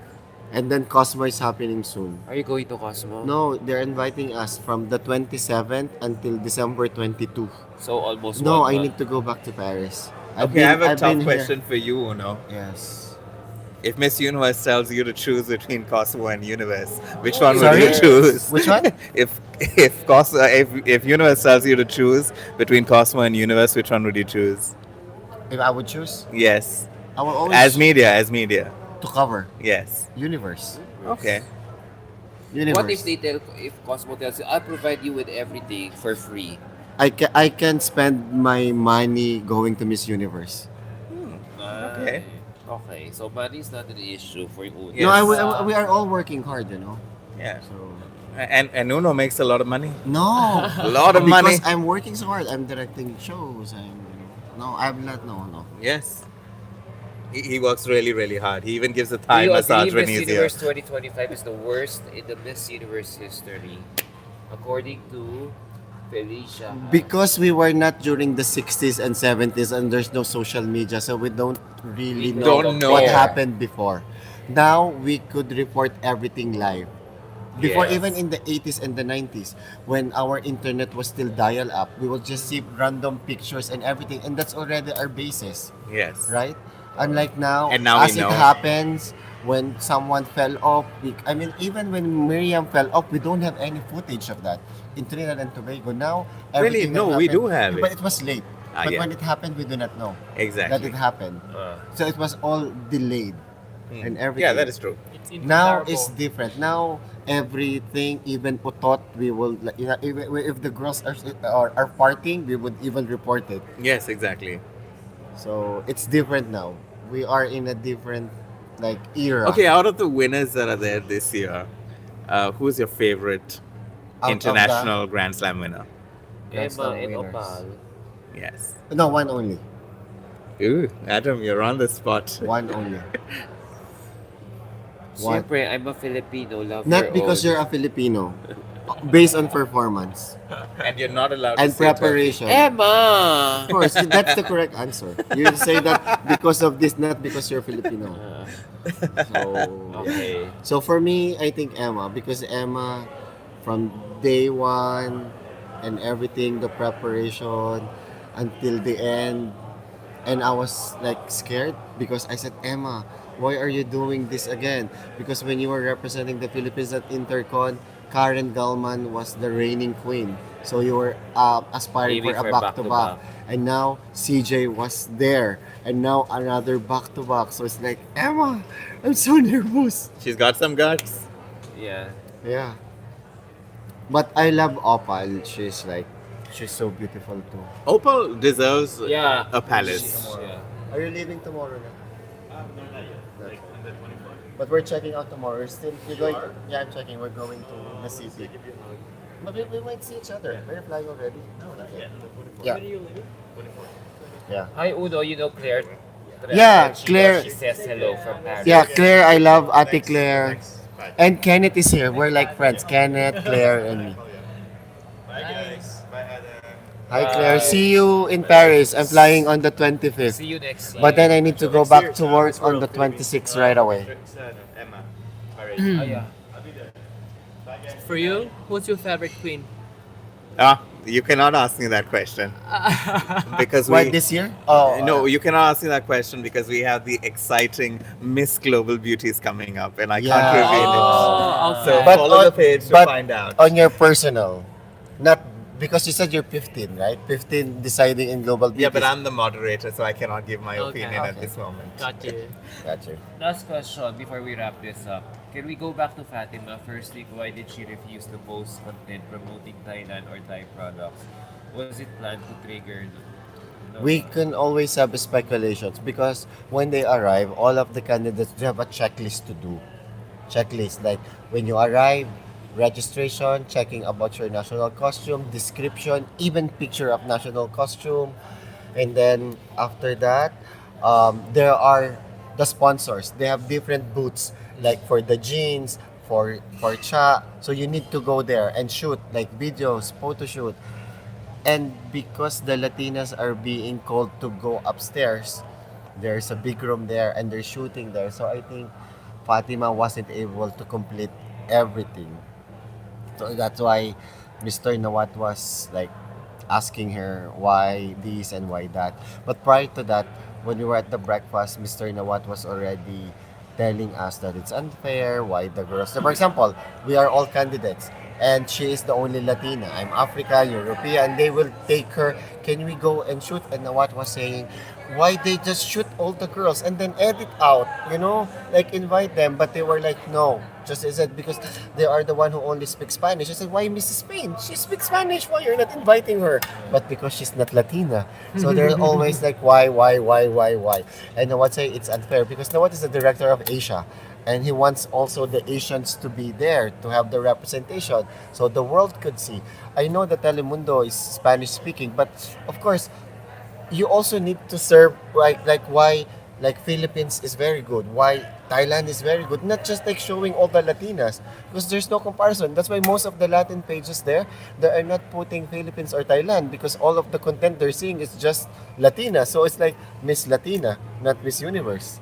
And then Cosmo is happening soon. Are you going to Cosmo? No, they're inviting us from the 27th until December 22. So almost No, one I month. need to go back to Paris. Okay, I have a I've tough been here- question for you, Uno. Yes. If Miss Universe tells you to choose between Cosmo and Universe, which one would Sorry? you choose? Which one? if Universe tells you to choose between Cosmo and Universe, which one would you choose? If I would choose, Yes, I will always as media. to cover Yes. Universe. Okay. Universe. What if if Cosmo tells you, I'll provide you with everything for free? I can spend my money going to Miss Universe. Okay. Okay, so money is not an issue for you. Yes. No, we are all working hard, Yeah. So And Uno makes a lot of money. no, A lot of money. because I'm working so hard. I'm directing shows. I'm not. No. Yes. He works really, really hard. He even gives a Do Thai you massage agree when Miss he's here. Universe 2025 is the worst in the Miss Universe history? According to Felicia. because we were not during the 60s and 70s and there's no social media, so we don't really We know don't what know. happened before. Now we could report everything live. Before, Yes. even in the 80s and the 90s, when our internet was still dial up, we will just see random pictures and everything, and that's already our basis, Yes. right? Unlike now, And now we as it know. happens, when someone fell off, I mean, even when Miriam fell off, we don't have any footage of that. In Trinidad and Tobago, now Really? everything No, that we happened- do have but it. it was late. Ah, But yeah. when it happened, we do not know that Exactly. it happened. Uh, So it was all delayed and everything. Yeah, that is true. It's Now incomparable. it's different. Now everything, even utot, we will like, if the girls are partying, we would even report it. Yes, exactly. So it's different now. We are in a different like era. Okay, out of the winners that are there this year, who's your favorite Out of international Grand Slam winner? That's Emma the and winners. Opal. Yes. No, one only. Ooh, Adam, you're on the spot. One only. What? Siyempre, I'm a Filipino. Love Not your because own. you're a Filipino. Based on performance And you're not allowed and to say Turkey. preparation. Emma! Of course, that's the correct answer. You say that because of this, not because you're Filipino. So, Okay. so for me, I think Emma, because Emma, from day one and everything, the preparation until the end, and I was like scared because I said, Emma, why are you doing this again? Because when you were representing the Philippines at Intercon, Karen Gallman was the reigning queen. So you were aspiring Aiming for for a back-to-back. back-to-back. And now CJ was there. And now another back-to-back. So it's like, Emma, I'm so nervous. She's got some guts. Yeah. Yeah. But I love Opal. She's so beautiful too. Opal deserves Yeah. a palace. Yeah. Are you leaving tomorrow now? But we're checking out tomorrow. You're going to, yeah, I'm checking. We're going to the city. But we might see each other. Are you flying already? No, not yet. Yeah. Yeah. Hi, Udo. You know Claire? Yeah, She- Claire. She says hello from Paris. Yeah, Claire, I love Ate Claire. And Kenneth is here. We're like friends. Kenneth, Claire, and me. Hi, Claire. See you in Paris. I'm flying on the 25th. See you next year. But then I need to go back to work on the 26th right away. Oh, yeah. For you, who's your favorite queen? You cannot ask me that question. Because Why we. this year? Oh, No, you cannot ask me that question because we have the exciting Miss Global Beauties coming up, and I Yeah. can't reveal it. Oh, So okay. But follow on- the page to but find out. on your personal, not because you said you're 15, right? 15 deciding in global beauty. Yeah, but I'm the moderator, so I cannot give my Okay. opinion at Okay. this moment. Got you. Gotcha. Last question before we wrap this up. Can we go back to Fatima? Firstly, why did she refuse to post content promoting Thailand or Thai products? Was it planned to trigger? No. We can always have speculations because when they arrive, all of the candidates they have a checklist to do. Checklist like when you arrive, registration, checking about your national costume, description, even picture of national costume, and then after that, there are the sponsors. They have different booths like for the jeans, for cha. So you need to go there and shoot like videos, photo shoot. And because the Latinas are being called to go upstairs, there's a big room there and they're shooting there. So I think Fatima wasn't able to complete everything. So that's why Mr. Nawat was like asking her why this and why that. But prior to that, when we were at the breakfast, Mr. Nawat was already telling us that it's unfair, why the girls. So for example, we are all candidates and she is the only Latina. I'm Africa, European. They will take her. Can we go and shoot? And Nawat was saying, why they just shoot all the girls and then edit out, like invite them. But they were like, no. Just I said, because they are the one who only speaks Spanish. I said, why Mrs. Spain? She speaks Spanish. Why you're not inviting her? But because she's not Latina. So they're always like, why? And Nawat say it's unfair because Nawat is the director of Asia. And he wants also the Asians to be there to have the representation so the world could see. I know that Telemundo is Spanish speaking, but of course, you also need to serve like why like Philippines is very good, why Thailand is very good. Not just like showing all the Latinas, because there's no comparison. That's why most of the Latin pages there, they are not putting Philippines or Thailand, because all of the content they're seeing is just Latina. So it's like Miss Latina, not Miss Universe.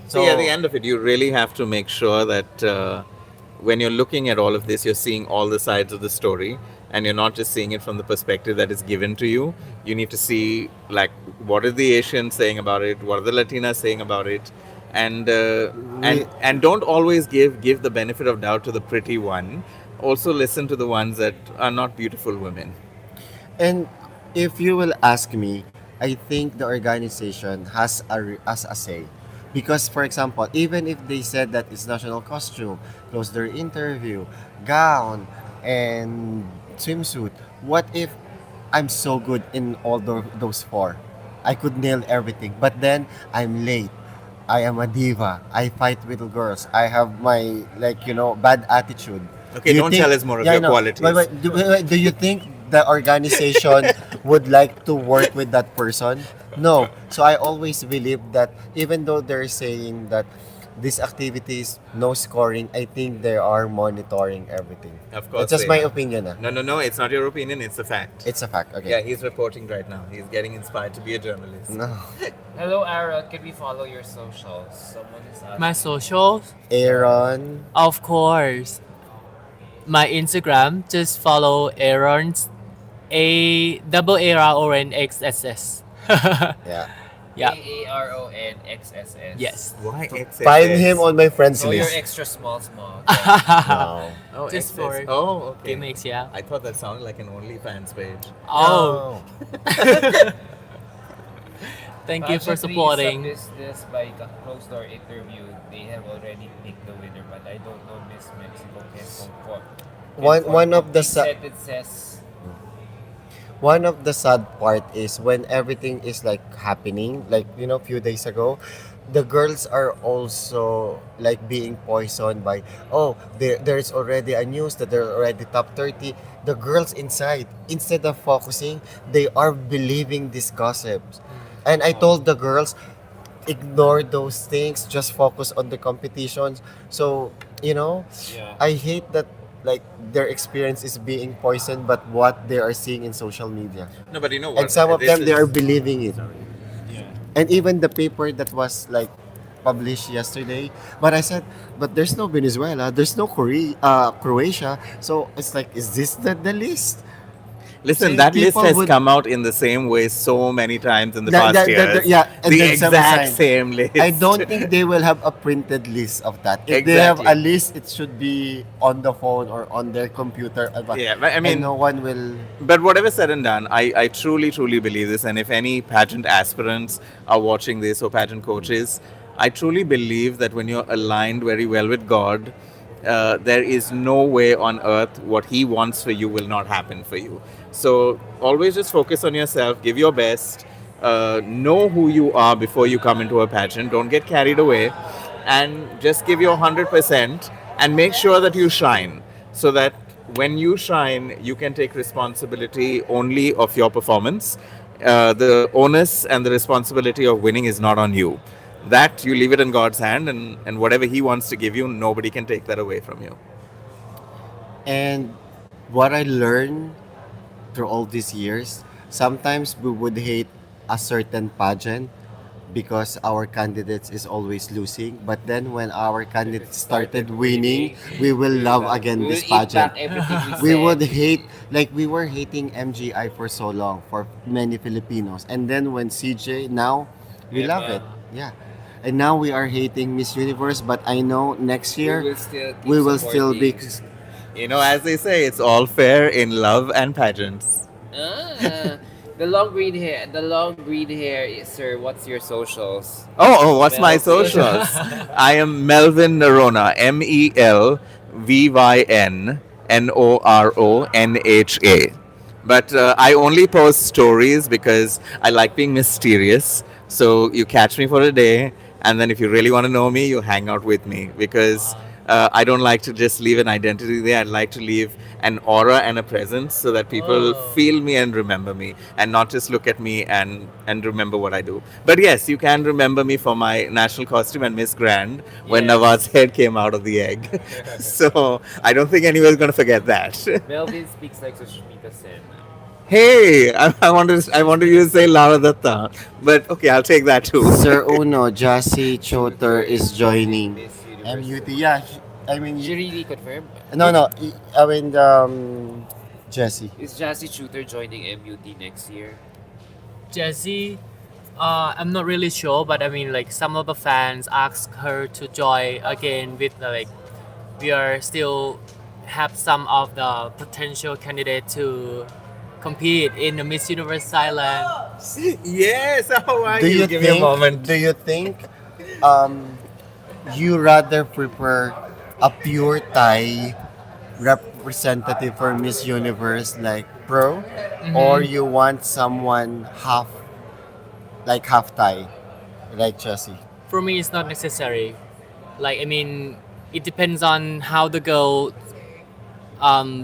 So at the end of it, you really have to make sure that when you're looking at all of this, you're seeing all the sides of the story, and you're not just seeing it from the perspective that is given to you. You need to see like what are the Asians saying about it, what are the Latinas saying about it, and don't always give the benefit of doubt to the pretty one. Also listen to the ones that are not beautiful women. And if you will ask me, I think the organization has a say. Because, for example, even if they said that it's national costume, close their interview, gown, and swimsuit, what if I'm so good in all those four? I could nail everything, but then I'm late. I am a diva. I fight with girls. I have my, like, bad attitude. Okay, Do you don't think- tell us more of Yeah, I your know. qualities. Do you think the organization would like to work with that person? No. So I always believe that even though they're saying that these activities, no scoring, I think they are monitoring everything. Of course It's just they my are. opinion. No, it's not your opinion, it's a fact. It's a fact. Okay. Yeah, he's reporting right now. He's getting inspired to be a journalist. No. Hello, Ara. Can we follow your socials? Someone is asking. My socials, Aaron. of course. My Instagram, just follow Aaron's AARONXSS. Yeah. Yeah. AARONXSS. Yes. Why XXS? Find him on my friends Oh, you're list. extra small. No. Oh, Just XS. for Oh, okay. Gimmicks, yeah. I thought that sounded like an OnlyFans page. Oh, No. thank you for Pageantry supporting. This by closed door interview. They have already picked the winner, but I don't know Miss Mexico can confirm. One of the It says One of the sad part is when everything is like happening, like few days ago, the girls are also like being poisoned by, there's already a news that they're already top 30. The girls inside, instead of focusing, they are believing these gossips. And I told the girls, ignore those things, just focus on the competitions. So, yeah. I hate that like their experience is being poisoned but what they are seeing in social media. No, but you know what? And some of This them they is- are believing it. Yeah. And even the paper that was like published yesterday, but I said, but there's no Venezuela, there's no Croatia. So it's like, is this the list? Listen, See, that list people has would- come out in the same way so many times in the That- past that- years. that- yeah, and the then some exact sign. same list. I don't think they will have a printed list of that. If they have a Exactly. list, it should be on the phone or on their computer. Yeah, but I mean, and no one will. But whatever said and done, I truly, truly believe this. And if any pageant aspirants are watching this or pageant coaches, I truly believe that when you're aligned very well with God, there is no way on earth what He wants for you will not happen for you. So always just focus on yourself, give your best, know who you are before you come into a pageant. Don't get carried away, and just give your 100% and make sure that you shine, so that when you shine, you can take responsibility only of your performance. The onus and the responsibility of winning is not on you. That you leave it in God's hand, and whatever He wants to give you, nobody can take that away from you. And what I learned through all these years, sometimes we would hate a certain pageant because our candidates is always losing. But then when our candidates started winning, we will love again We will this eat back pageant. everything We said. would hate, like we were hating MGI for so long for many Filipinos. And then when CJ, now we Yeah, love yeah. it. Yeah. And now we are hating Miss Universe, but I know next year We will still keep still be. supporting. You know, as they say, it's all fair in love and pageants. The long green hair, sir. What's your socials? What's my Melvin. socials? I am Melvin Norona, MELVYN NORONHA. But I only post stories because I like being mysterious. So you catch me for a day, and then if you really want to know me, you hang out with me, because I don't like to just leave an identity there. I'd like to leave an aura and a presence so that people Oh. feel me and remember me, and not just look at me and remember what I do. But yes, you can remember me for my national costume and Miss Grand when Yes. Nawaz's head came out of the egg. So I don't think anyone's going to forget that. Melvin speaks like Sushmita Sen. Hey, I wanted you to say Lara Datta, but okay, I'll take that too. Sir Uno, Jassy Choter is joining Miss Universe. MUT. Yeah, I mean, Did you really confirm? no. I mean, Jesse. Is Jassy Shooter joining MUT next year? Jessie, I'm not really sure, but I mean, like some of the fans asked her to join again with like we are still have some of the potential candidate to compete in the Miss Universe Thailand. Yes, how are Do you? you Give me a think? moment. Do you think? You rather prefer a pure Thai representative for Miss Universe like pro, or you want someone half Thai, like Chelsea? For me, it's not necessary. Like I mean, it depends on how the girl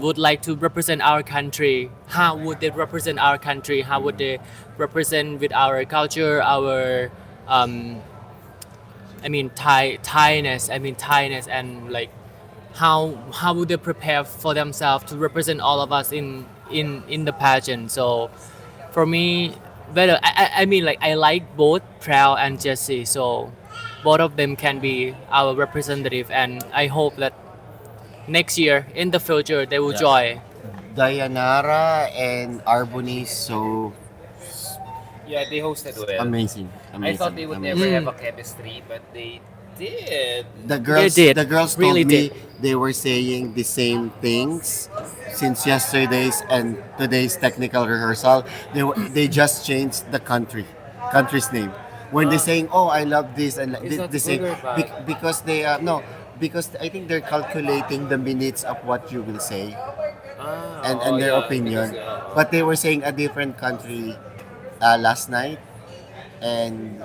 would like to represent our country. How would they represent our country? How would they represent with our culture, our I mean Thainess. I mean Thainess, and like how would they prepare for themselves to represent all of us in the pageant? So for me, better. I mean like I like both Proud and Jessie. So both of them can be our representative, and I hope that next year in the future they will Yeah. join. Dayanara and Arboni, so Yeah, they hosted well. amazing. I thought they would amazing. never have a chemistry, but they did. The girls really told me did. they were saying the same things since yesterday's and today's technical rehearsal. They just changed the country's name. When they're saying, "Oh, I love this," and Is that they say good or bad? because they no, because I think they're calculating the minutes of what you will say and their opinion. But they were saying a different country last night, and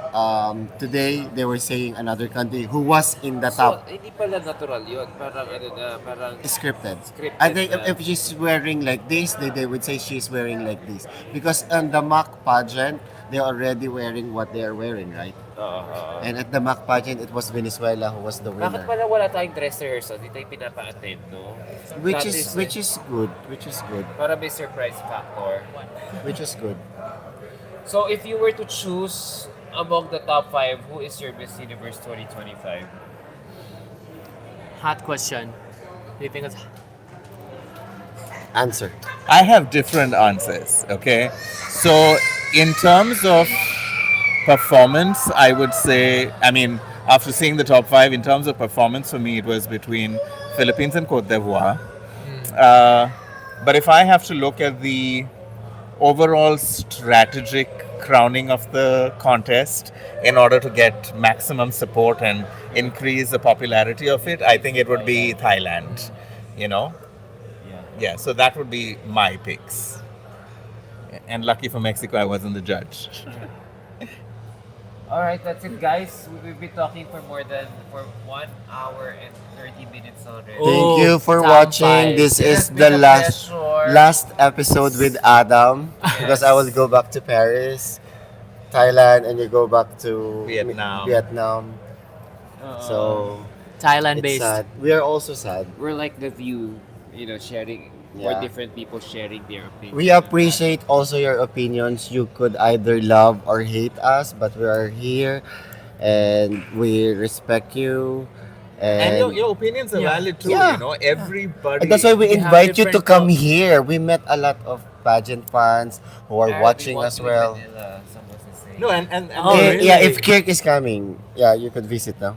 today they were saying another country who was in the So, top. hindi pala natural yun. Parang ano na, parang Scripted. Scripted I think na. if she's wearing like this, they would say she's wearing like this. Because on the mock pageant, they're already wearing what they are wearing, right? And at the mock pageant, it was Venezuela who was the Bakit winner. pala wala tayong dress rehearsal? Hindi tayo pinapa-attend, no? Which That is which is good. Which is good. Para may surprise factor. Which is good. So, if you were to choose among the top 5, who is your Miss Universe 2025? Hard question. Do you think it's Answer. I have different answers, okay? So, in terms of performance, I would say, I mean, after seeing the top 5, in terms of performance, for me, it was between Philippines and Cote d'Ivoire. But if I have to look at the overall strategic crowning of the contest in order to get maximum support and increase the popularity of it, I think it would be Thailand, you know? Yeah, so that would be my picks. And lucky for Mexico, I wasn't the judge. Alright, that's it, guys. We've been talking for 1 hour and 30 minutes already. Oh, Thank you for time watching. flies. This It is has the been a pleasure. last episode with Adam because I will go back to Paris, Thailand, and you go back to Vietnam. So Thailand it's based? sad. We are also sad. We're like the view, sharing, or Yeah. different people sharing their opinions. We appreciate also your opinions. You could either love or hate us, but we are here and we respect you. And And, your opinions are Yeah. valid too, Yeah. you know? Everybody. and that's why we We have invite you to different come thoughts. here. We met a lot of pageant fans who are And we watching want as to live well. in Manila, someone to say. No, and Oh, Eh, really? Yeah, if Kirk is coming, yeah, you could visit now.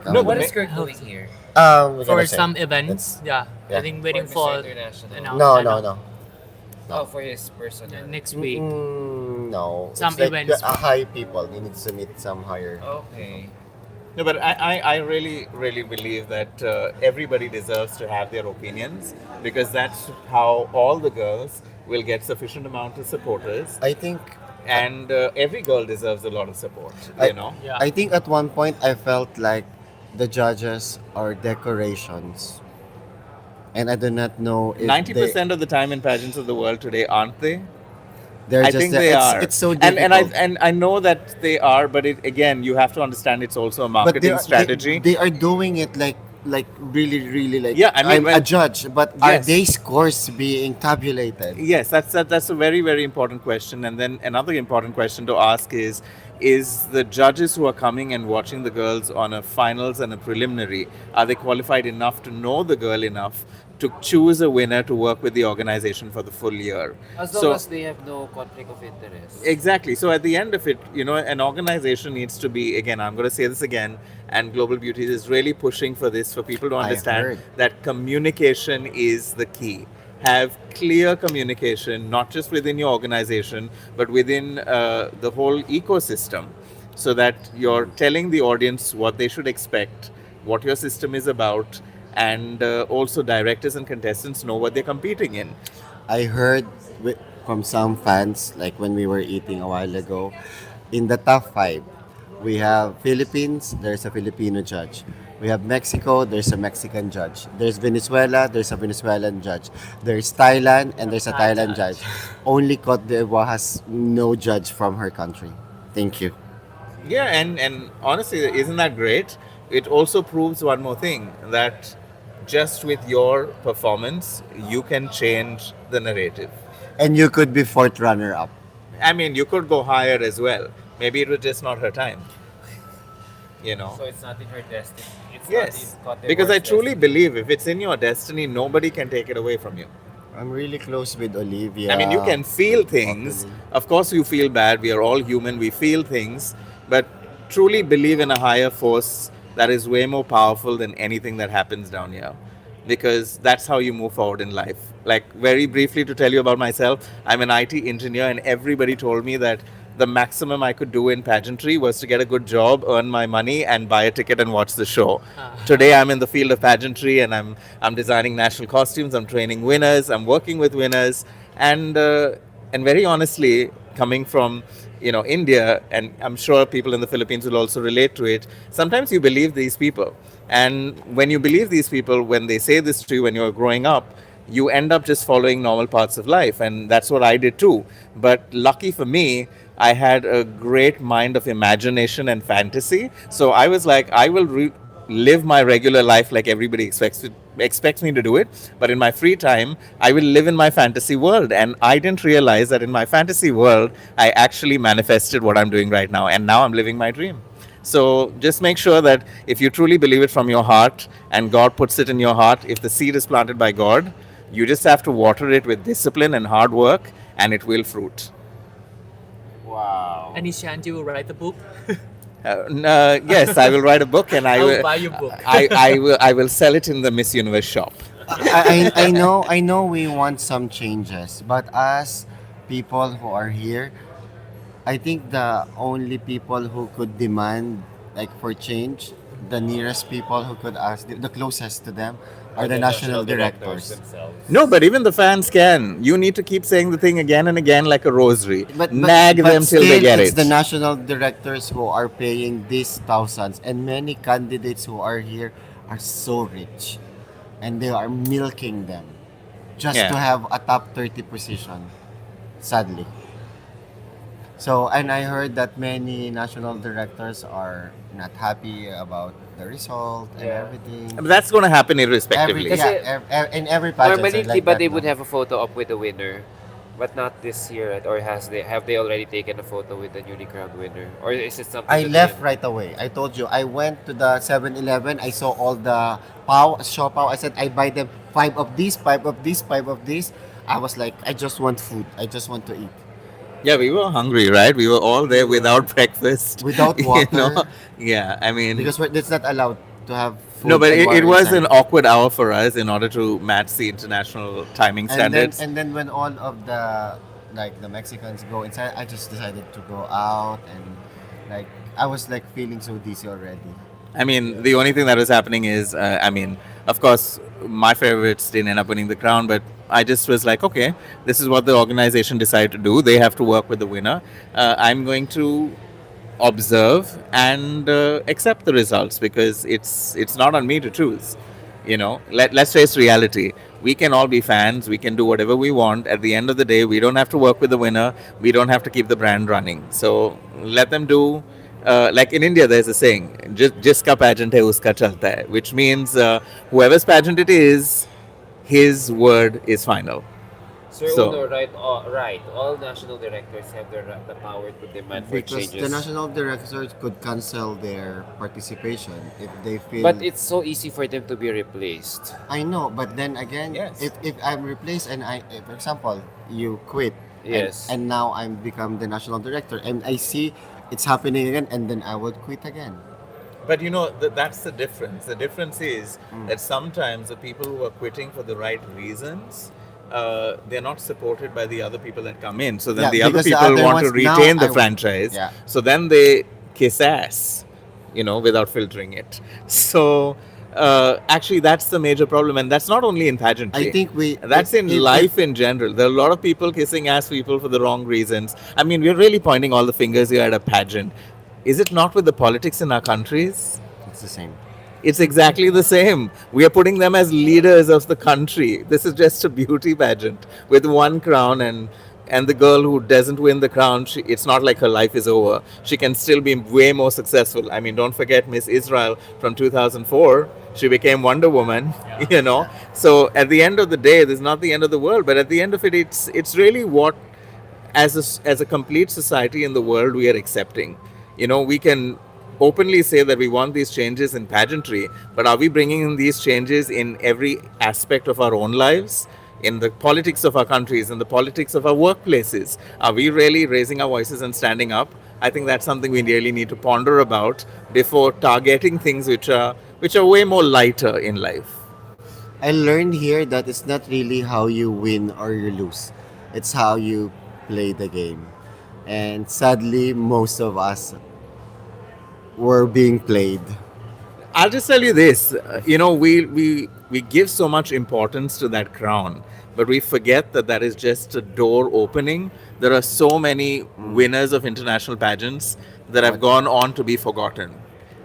No, What but is Kirk doing here? We're For gonna say. some events, yeah. Yeah. I think waiting Miss for International. an No, announcement no, no. Oh, for his personal. next week. No. Some It's like events. the high people. You need to meet some higher. Okay. No, but I really, really believe that everybody deserves to have their opinions because that's how all the girls will get sufficient amount of supporters. I think And every girl deserves a lot of support, I- you know? Yeah. I think at one point I felt like the judges are decorations, and I do not know if Ninety they percent of the time in pageants of the world today, aren't they? they're I just think they are, it's so and difficult. I know that they are, but it, again, you have to understand it's also a But marketing strategy. they are doing it like really like Yeah, I mean, I'm a well, judge, but are yes. they scores being tabulated? Yes, that's a very very important question. And then another important question to ask is the judges who are coming and watching the girls on a finals and a preliminary, are they qualified enough to know the girl enough to choose a winner to work with the organization for the full year? As long So as they have no conflict of interest. exactly. So at the end of it, an organization needs to be, again, I'm going to say this again, and Global Beauties is really pushing for this, for people to I understand heard. that communication is the key. Have clear communication, not just within your organization, but within the whole ecosystem, so that you're telling the audience what they should expect, what your system is about, and also directors and contestants know what they're competing in. I heard from some fans, like when we were eating a while ago, in the top five, we have Philippines, there's a Filipino judge. We have Mexico, there's a Mexican judge. There's Venezuela, there's a Venezuelan judge. There's Thailand, and there's a Thai Thailand judge. judge. Only Cote d'Ivoire has no judge from her country. Thank you. Yeah, and honestly, isn't that great? It also proves one more thing, that just with your performance, you can change the narrative. And you could be fourth runner up. I mean, you could go higher as well. Maybe it was just not her time, you know? So it's not in her destiny. It's Yes, not in because I Cote truly d'Ivoire's believe if it's in your destiny, nobody can take it away from you. I'm really close with Olivia. I mean, you can feel things. Openly. Of course, you feel bad. We are all human. We feel things. But truly believe in a higher force that is way more powerful than anything that happens down here. Because that's how you move forward in life. Like, very briefly to tell you about myself, I'm an IT engineer, and everybody told me that the maximum I could do in pageantry was to get a good job, earn my money, and buy a ticket and watch the show. Today, I'm in the field of pageantry, and I'm designing national costumes. I'm training winners. I'm working with winners, and very honestly, coming from India, and I'm sure people in the Philippines will also relate to it. Sometimes you believe these people, and when you believe these people, when they say this to you when you're growing up, you end up just following normal parts of life, and that's what I did too. But lucky for me, I had a great mind of imagination and fantasy, so I was like, I will live my regular life like everybody expects me to do it, but in my free time I will live in my fantasy world. And I didn't realize that in my fantasy world I actually manifested what I'm doing right now, and now I'm living my dream. So just make sure that if you truly believe it from your heart and God puts it in your heart, if the seed is planted by God, you just have to water it with discipline and hard work, and it will fruit. Wow. Any chance you will write the book? Yes, I will write a book, and I I will will. buy your book. I will sell it in the Miss Universe shop. I know we want some changes, but as people who are here, I think the only people who could demand like for change, the nearest people who could ask, the closest to them, are the national directors. themselves. No, but even the fans can. You need to keep saying the thing again and again like a rosary. Nag them till they still, get it's it. the national directors who are paying these thousands, and many candidates who are here are so rich, and they are milking them just Yeah. to have a top 30 position. Sadly. So, and I heard that many national directors are not happy about the result and Yeah. everything. But that's going to happen irrespectively. Every, Kasi- yeah, in every pageant. Normally, like diba, that they now. would have a photo up with the winner, but not this year, right? Or have they already taken a photo with the newly crowned winner, or is it something? I that left they- right away. I told you. I went to the 7-Eleven. I saw all the shaw pao. I said, I buy them 5 of these, 5 of these, 5 of these. I was like, I just want food. I just want to eat. Yeah, we were hungry, right? We were all there without breakfast. Without water. Yeah, I mean, Because it's not allowed to have food. no, but and it water was inside. an awkward hour for us in order to match the international timing standards. And then when all of the the Mexicans go inside, I just decided to go out, and like I was like feeling so dizzy already. I mean, the only thing that was happening is, of course, my favorites didn't end up winning the crown, but I just was like, okay, this is what the organization decided to do. They have to work with the winner. I'm going to observe and accept the results, because it's not on me to choose. Let's face reality. We can all be fans. We can do whatever we want. At the end of the day, we don't have to work with the winner. We don't have to keep the brand running. So let them do. Like in India, there's a saying, "Jiska pageant hai, uska chalta hai," which means whoever's pageant it is, his word is final. Sir So Uno, right. All national directors have the power to demand for Because the changes. national directors could cancel their participation if they feel. But it's so easy for them to be replaced. I know, but then again, Yes. if I'm replaced and for example, you quit, Yes. and now I'm become the national director, and I see it's happening again, and then I would quit again. But that's the difference. The difference is that sometimes the people who are quitting for the right reasons, they're not supported by the other people that come in. So then Yeah, the other because the people other want to ones now retain the I- franchise. yeah. So then they kiss ass, without filtering it. So actually, that's the major problem, and that's not only in pageantry. I think That's in life in general. There are a lot of people kissing ass people for the wrong reasons. I mean, we're really pointing all the fingers here at a pageant. Is it not with the politics in our countries? It's the same. It's exactly the same. We are putting them as leaders of the country. This is just a beauty pageant with one crown, and the girl who doesn't win the crown, it's not like her life is over. She can still be way more successful. I mean, don't forget Miss Israel from 2004. She became Wonder Woman, So at the end of the day, this is not the end of the world, but at the end of it, it's really what, as a complete society in the world, we are accepting. We can openly say that we want these changes in pageantry, but are we bringing in these changes in every aspect of our own lives? In the politics of our countries, in the politics of our workplaces? Are we really raising our voices and standing up? I think that's something we really need to ponder about before targeting things which are way more lighter in life. I learned here that it's not really how you win or you lose. It's how you play the game. And sadly, most of us were being played. I'll just tell you this, we give so much importance to that crown, but we forget that that is just a door opening. There are so many winners of international pageants that have gone on to be forgotten.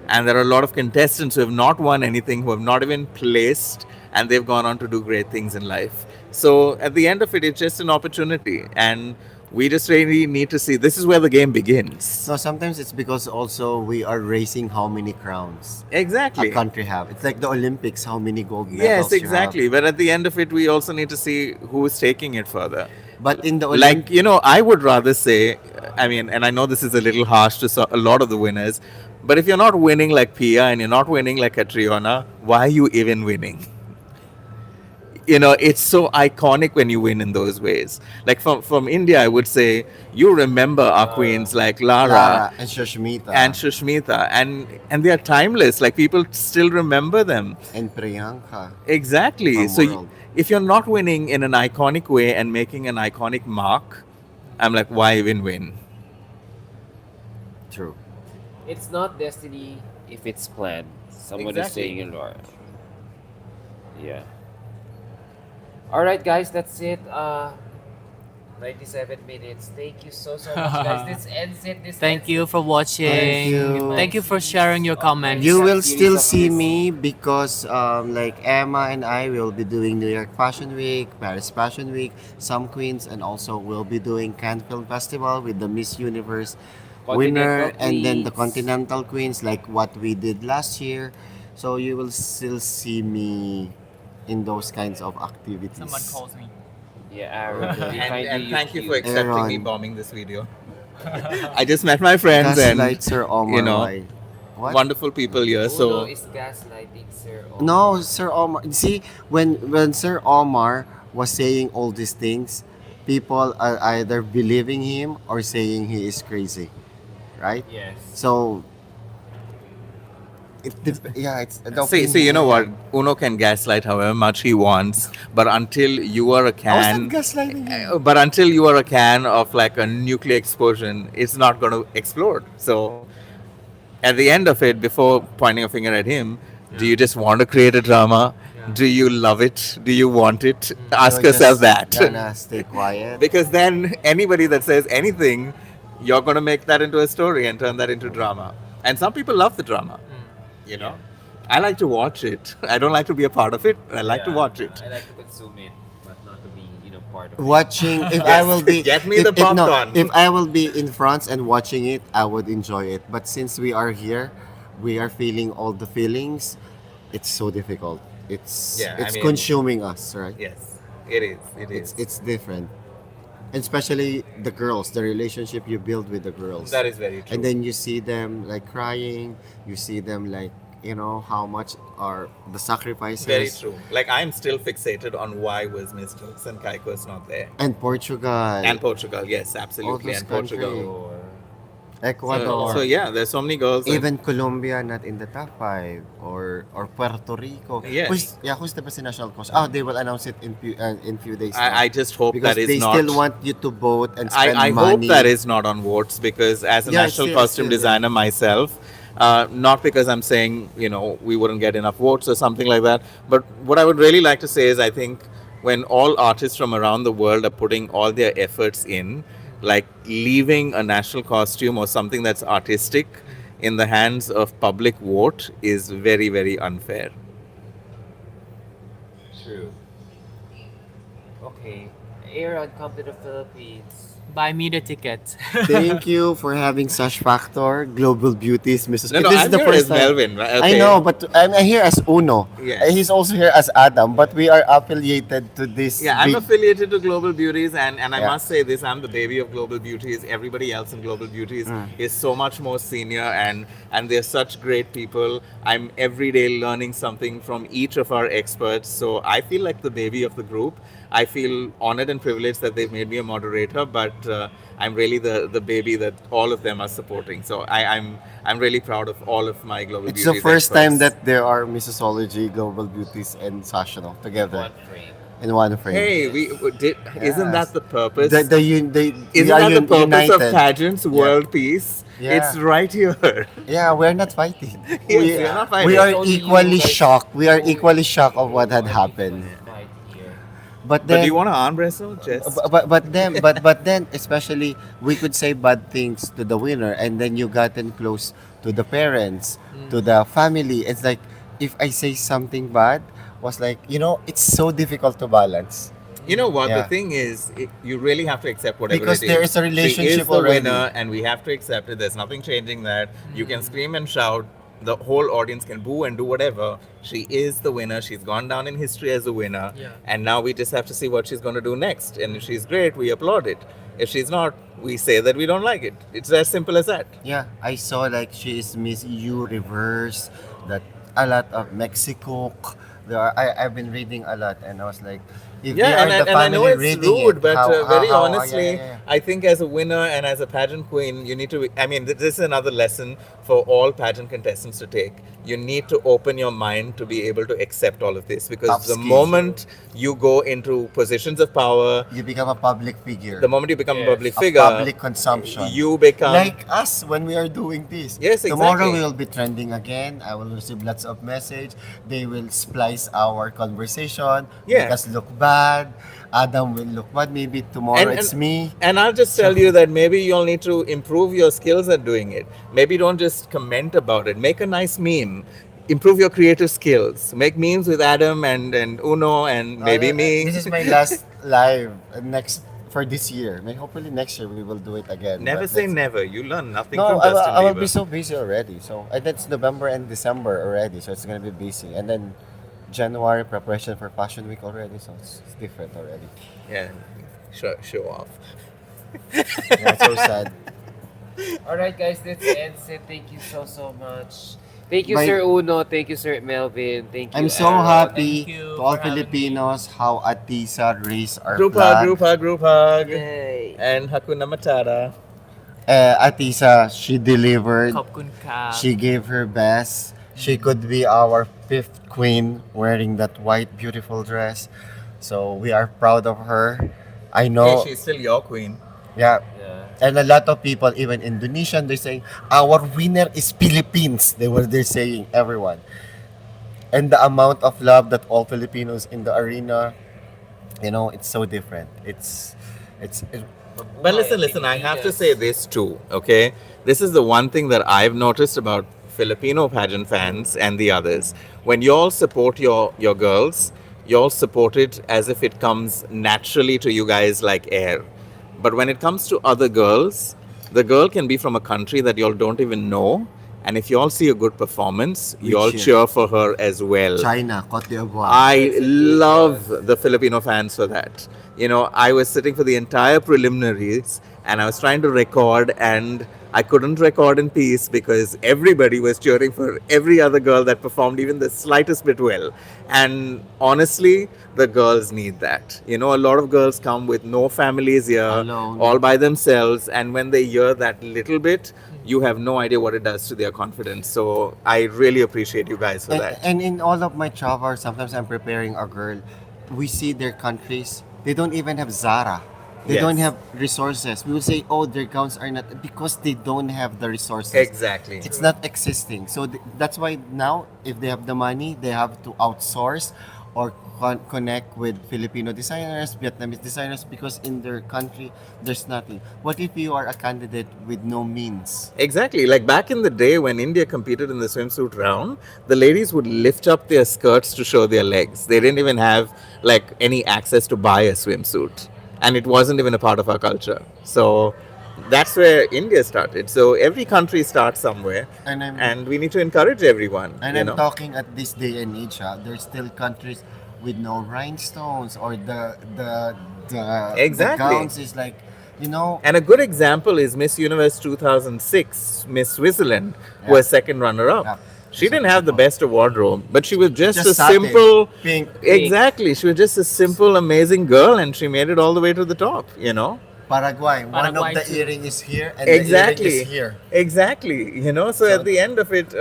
And there are a lot of contestants who have not won anything, who have not even placed, and they've gone on to do great things in life. So at the end of it, it's just an opportunity. And we just really need to see this is where the game begins. So sometimes it's because also we are racing how many crowns Exactly. a country have. It's like the Olympics, how many gold medals Yes, you exactly. have. But at the end of it, we also need to see who is taking it further. But in the Like, I would rather say, I mean, and I know this is a little harsh to a lot of the winners, but if you're not winning like Pia and you're not winning like Catriona, why are you even winning? It's so iconic when you win in those ways. Like from India, I would say you remember our queens like Lara Lara and Shashmita and Shushmita, and they are timeless. Like people still remember them. and Priyanka. Exactly. Our So world. if you're not winning in an iconic way and making an iconic mark, I'm like, why even win? True. It's not destiny if it's planned. Someone is Exactly. saying in Laura. Yeah. All right, guys, that's it. 97 minutes. Thank you so much, guys. This ends it. Thank you for watching. Thank you. Thank you for sharing your comments. You will Series still of see this. me because like Emma and I will be doing New York Fashion Week, Paris Fashion Week, some queens, and also we'll be doing Cannes Film Festival with the Miss Universe winner Continental and then the Queens. Continental Queens like what we did last year. So you will still see me in those kinds of activities. Someone calls me. Yeah, Aaron. And thank you for YouTube. accepting me Aaron. bombing this video. I just met my friends and Gaslight Sir Omar. you know, why? What? wonderful people here. Uno So is gaslighting Sir Omar. No, Sir Omar. See, when Sir Omar was saying all these things, people are either believing him or saying he is crazy, right? Yes. So, it's the see, you know what? Uno can gaslight however much he wants, but until you are a I was can, not gaslighting him. but until you are a can of like a nuclear explosion, it's not going to explode. So, at the end of it, before pointing a finger at him, do you just want to create a drama? Do you love it? Do you want it? Ask You're yourself just that. Gonna stay quiet. Because then anybody that says anything you're going to make that into a story and turn that into drama. And some people love the drama, you know. I like to watch it. I don't like to be a part of it. I like to watch it. I like to consume it, but not to be, part of Watching, if I will be, Get me if, the if, no, popcorn. if I will be in France and watching it, I would enjoy it. But since we are here, we are feeling all the feelings. It's so difficult. It's Yeah, I it's mean- consuming us, right? Yes, it is. It It's is. it's different, and especially the girls, the relationship you build with the girls. That is very true. And then you see them like crying. You see them like how much are the sacrifices. Very true. Like I'm still fixated on why was Miss Turks and Caicos not there. And Portugal, And Portugal, yes, absolutely. those And Portugal. countries. So, Ecuador. so yeah, there's so many girls. and- Even Colombia not in the top 5, or Puerto Rico. Yes. Who's the presidential coach? Oh, they will announce it in few days. now. I just hope because that is they not. still want you to vote and spend I money. hope that is not on votes because as a Yeah, national still- costume still, yeah. designer myself, not because I'm saying we wouldn't get enough votes or something like that, but what I would really like to say is I think when all artists from around the world are putting all their efforts in, like leaving a national costume or something that's artistic in the hands of public vote is very, very unfair. True. Okay. Aaron, come to the Philippines. Buy me the ticket. Thank you for having Sash Factor, Global Beauties, Mrs. No, no, this I'm is the here first as time. Melvin, right? I Okay. know, but I'm here as Uno. Yes. He's also here as Adam, but we are affiliated to this. Yeah, I'm big- affiliated to Global Beauties, and I Yeah. must say this: I'm the baby of Global Beauties. Everybody else in Global Beauties is so much more senior, and they're such great people. I'm every day learning something from each of our experts. So I feel like the baby of the group. I feel honored and privileged that they've made me a moderator, but I'm really the baby that all of them are supporting. So I'm really proud of all of my Global It's the Beauties first experts. time that there are Missology, Global Beauties, and Sashino together One frame. in one frame. Hey, we did. Isn't that the purpose? We Isn't are that the purpose of united. pageants, world peace? Yeah. It's right here. Yeah, we're not fighting. Yes, we're not fighting. We are Only you equally guys- shocked. We are equally shocked of what had happened. Right here. But But do then, you want to arm wrestle, Jess? but then, especially, we could say bad things to the winner, and then you gotten close to the parents, to the family. It's like if I say something bad, was like it's so difficult to balance. You know what? Yeah. The thing is, you really have to accept whatever Because it there is. is a She relationship is the already. winner, and we have to accept it. There's nothing changing that. You can scream and shout. The whole audience can boo and do whatever. She is the winner. She's gone down in history as a winner. Yeah. And now we just have to see what she's going to do next. And if she's great, we applaud it. If she's not, we say that we don't like it. It's as simple as that. Yeah, I saw like she is Miss U Reverse, that a lot of Mexico. I've been reading a lot, and I was like, if they Yeah, are the and I know family it's reading rude, it, but very honestly, yeah. I think as a winner and as a pageant queen, you need to. I mean, this is another lesson for all pageant contestants to take. You need to open your mind to be able to accept all of this because Tough the skills. moment you go into positions of power, You become a public figure. the moment you become a Yes. public a figure, public consumption. you become. like us when we are doing this. Yes, Tomorrow exactly. we will be trending again. I will receive lots of message. They will splice our conversation. Yeah. Make us look bad. Adam will look bad. Maybe tomorrow it's me. And I'll just tell you that maybe you'll need to improve your skills at doing it. Maybe don't just comment about it. Make a nice meme. Improve your creative skills. Make memes with Adam and Uno and maybe me. This is my last live next for this year. Hopefully next year we will do it again. Never but say let's- never. You learn nothing No, from I, will- Justin I will Bieber. be so busy already. So and that's November and December already. So it's gonna be busy. And then January preparation for Fashion Week already. So it's different already. Yeah, show off. Yeah, it's so sad. Alright guys, that's it. Thank you so much. Thank you, Bye. Sir Uno. Thank you, Sir Melvin. Thank you. I'm so Aaron. happy Thank you to all for having me. Filipinos how Atisa raised our Group flag. hug, group hug. Yay. And Hakuna Matata. Atisa, she delivered. Kopkun ka. She gave her best. She could be our fifth queen wearing that white beautiful dress. So we are proud of her. I know. Hey, she's still your queen. Yeah. Yeah. And a lot of people, even Indonesian, they're saying, our winner is Philippines. They're saying, everyone. And the amount of love that all Filipinos in the arena, it's so different. But listen, I have to say this too, okay? This is the one thing that I've noticed about Filipino pageant fans and the others. When you all support your girls, you all support it as if it comes naturally to you guys like air. But when it comes to other girls, the girl can be from a country that you all don't even know. And if you all see a good performance, you all cheer for her as well. China, Cote d'Ivoire. I love the Filipino fans for that. You know, I was sitting for the entire preliminaries and I was trying to record and I couldn't record in peace because everybody was cheering for every other girl that performed even the slightest bit well. And honestly, the girls need that. You know, a lot of girls come with no families here, Alone. all by themselves, and when they hear that little bit, you have no idea what it does to their confidence. So I really appreciate you guys for that. And in all of my travels, sometimes I'm preparing a girl. We see their countries. They don't even have Zara. They Yes. don't have resources. We will say, oh, their gowns are not because they don't have the resources. Exactly. It's not existing. So that's why now, if they have the money, they have to outsource or connect with Filipino designers, Vietnamese designers, because in their country there's nothing. What if you are a candidate with no means? Exactly. Like back in the day when India competed in the swimsuit round, the ladies would lift up their skirts to show their legs. They didn't even have like any access to buy a swimsuit. And it wasn't even a part of our culture. So that's where India started. So every country starts somewhere. And We need to encourage everyone. And you I'm know? talking at this day and age, there's still countries with no rhinestones or the Exactly. gowns is like, you know, And a good example is Miss Universe 2006, Miss Switzerland, who Yeah. was second runner-up. Yeah. She didn't have the best wardrobe, but she was just a satin, simple, pink. exactly. She was just a simple, amazing girl, and she made it all the way to the top. You know, Paraguay. One Paraguay of the too. earring is here and exactly, the earring is here. exactly. You know, so So- at the end of it,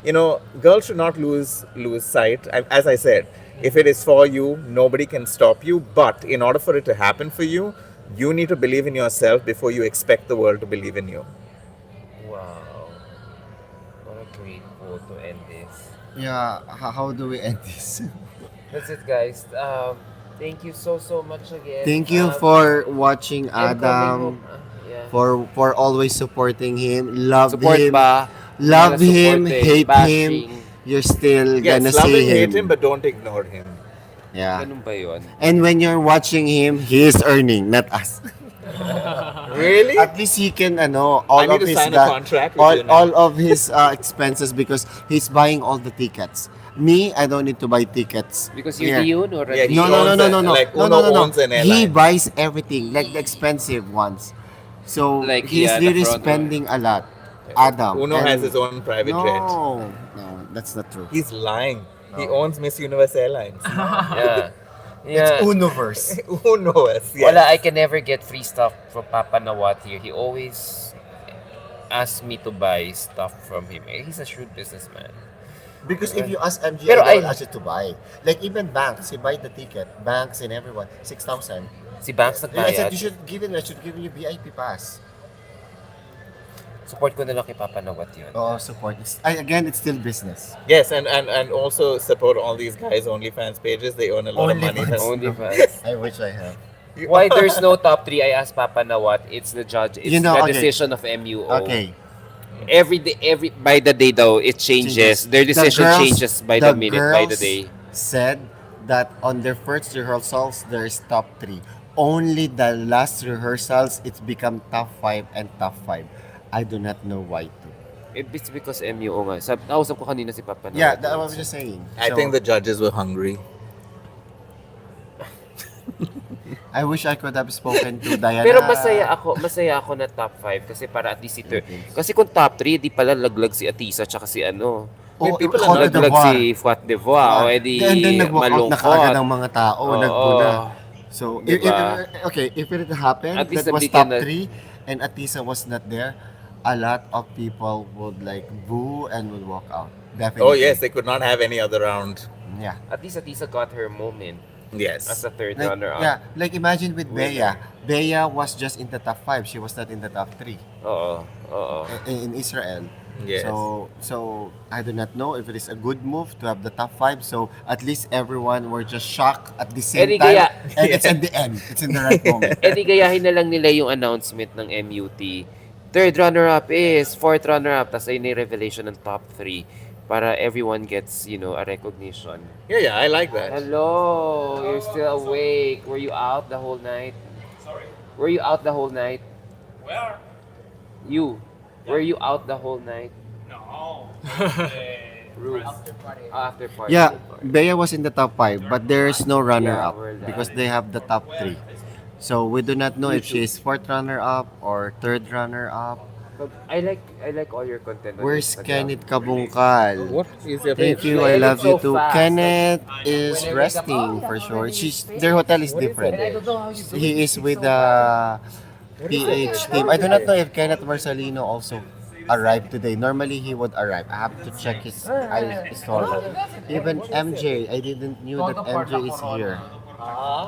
you know, girls should not lose sight. As I said, if it is for you, nobody can stop you. But in order for it to happen for you, you need to believe in yourself before you expect the world to believe in you. Wow. What a great quote to end this. Yeah, how do we end this? That's it, guys. Thank you so much again. Thank you for watching and coming Adam, home. Yeah. for always supporting him. Love Support him. ba? Love Mga him, supporting, hate bashing. him. You're still Yes, gonna love see and hate him. him, but don't ignore him. Yeah. Ganun ba yun? And when you're watching him, he is earning, not us. Really? At least he can, all I need of to his sign a contract with you now. all of his expenses because he's buying all the tickets. Me, I don't need to buy tickets. Because you're Yeah. the owner. Yeah, he No, no, no, owns no, a- no, no, like no, Uno no, no, owns an no. He airline. buys everything, like the expensive ones. So Like, he's yeah, the really front spending a lot. Adam. Uno and- has his own private jet. No, that's not true. He's lying. He owns Miss Universe Airlines. Yeah. It's Yeah. Universe. Uno, yes. Wala, I can never get free stuff from Papa Nawat here. He always asks me to buy stuff from him. He's a shrewd businessman. Because if you ask MG, Pero I will I- ask you to buy. Like even banks, he buy the ticket. Banks and everyone, 6,000. Si Banks And I said nagbayad. you should give it. I should give you VIP pass. Support ko na lang kay Papa Nawat yun. Oh, support. Again, it's still business. Yes, and also support all these guys' OnlyFans pages. They earn a lot of money. OnlyFans. Only fans. I wish I have. Why there's no top 3? I asked Papa Nawat. It's the judge. It's You know, the okay. decision of MUO. Okay. Every day, by the day though, it changes. Their The decision girls- changes by the minute, by the girls day. Said that on their first rehearsals, there's top 3. Only the last rehearsals, it's become top 5 and top 5. I do not know why to. It's because MUO nga. Nausap ko kanina si Papa Nawat. Yeah, that I was just saying. I think the judges were hungry. I wish I could have spoken to Diana. Pero masaya ako na top 5 kasi para at least kasi kung top 3, di pala laglag si Atisa tsaka si ano. Oh, people Cote are Laglag d'Ivoire. si Fuat d'Ivoire. O edi And then nag-walk out na kaagad malungkot. ang mga tao, Oo. nagpuna. So, Diba? if it happened, At least that was nabigyan top na- 3 and Atisa was not there, a lot of people would like boo and would walk out. Definitely. Oh yes, they could not have any other round. Yeah. At least Atisa got her moment Yes. as a third Like, runner-up. yeah, like imagine with Bea. Bea was just in the top 5. She was not in the top 3 Oo. in Israel. Yes. So I do not know if it is a good move to have the top five. So at least everyone were just shocked at the same Eddie time, Gaya. and it's at the end. It's in the right moment. Eh di gayahin na lang nila yung announcement ng MUT. Third runner-up is, fourth runner-up, tapos ayun na yung revelation ng top 3 para everyone gets, a recognition. Yeah, I like that. Hello, you're still awake. Were you out the whole night? Sorry? Were you out the whole night? Where? You. Were you out the whole night? No. Rules. After party. Yeah, Bea was in the top five, but there's no runner Yeah, up we're done. because they have the top 3. So we do not know if she is fourth runner up or third runner up. But I like all your content. on Where's Instagram. Kenneth Kabungkal? What is your Thank you, I love you too. Kenneth is resting for sure. Their hotel is different. And I don't know how you do He is with the PH team. I do not know if Kenneth Marcelino also arrived today. Normally he would arrive. I have to check his story. Even MJ, I didn't knew that MJ is here.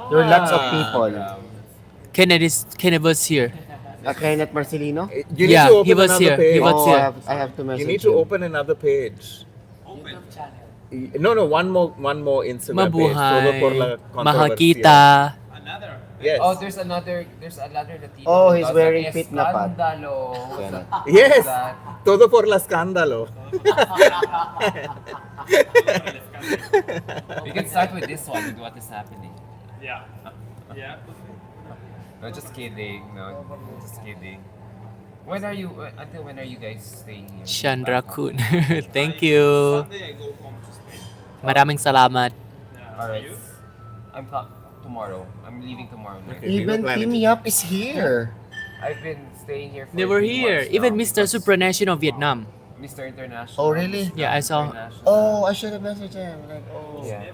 There are lots of people. Kenneth was here. Kenneth Marcelino? You Yeah, need to open he was another here. page. He was Oh, here. I have to message You need to him. open another page. No, one more Instagram page. Todo por la Mabuhay. controversia. Mahakita. Another. Yes. Oh, there's another Latino. Oh, who he's does wearing an fit na pad. Escándalo. Kenneth. Yes. That. Todo por la escándalo. We can start with this one with what is happening. Yeah. Yeah. No, just kidding. No, just kidding. Until when are you guys staying here? Chandra Kun. Thank you. Sunday I go home to Spain. Maraming salamat. Yeah. Alright. You? Tomorrow. I'm leaving tomorrow night. Okay. Even Team Yap is here. I've been staying here for They were 3 here. months Even now Mr. because Supranational Vietnam. Mr. International. Oh, really? Yeah, I saw. International. Oh, I should have messaged him. Like, oh. Yeah.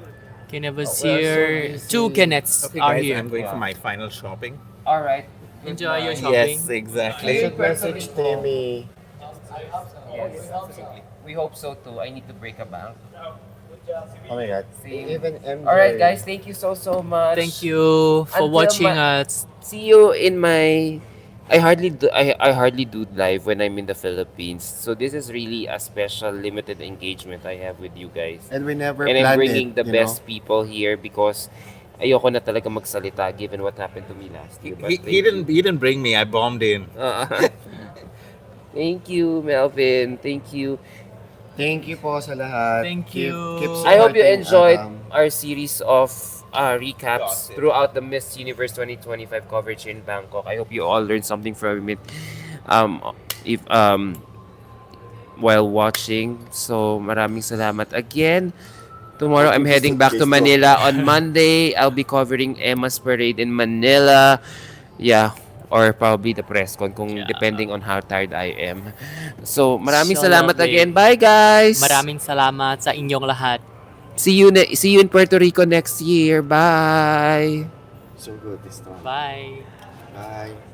Kenneth was Oh, we're so here. busy. 2 Kenneths Okay, are guys, here. I'm going Yeah. for my final shopping. Alright. Enjoy your Goodbye. shopping. Yes, I exactly. should message Timmy. Yes. We hope so too. I need to break a bank. Oh my god. Same. Even MJ. Alright guys, thank you so much. Thank you for Until watching ma- us. See you in my I hardly do live when I'm in the Philippines. So this is really a special limited engagement I have with you guys. And we never And I'm planned bringing it, the you best people here because ayoko na talaga magsalita given what happened to me last year. But He didn't bring me. I bombed in. Thank you, Melvin. Thank you. Thank you po sa lahat. Thank Keep- you. keep I hope you supporting enjoyed Adam. our series of recaps throughout the Miss Universe 2025 coverage in Bangkok. I hope you all learned something from it. If while watching. So maraming salamat again. Tomorrow I'm heading back to Manila. On Monday, I'll be covering Emma's Parade in Manila. Yeah, or probably the press con kung depending on how tired I am. So maraming So salamat lovely. again. Bye guys. Maraming salamat sa inyong lahat. See you in Puerto Rico next year. Bye. So good this time. Bye. Bye.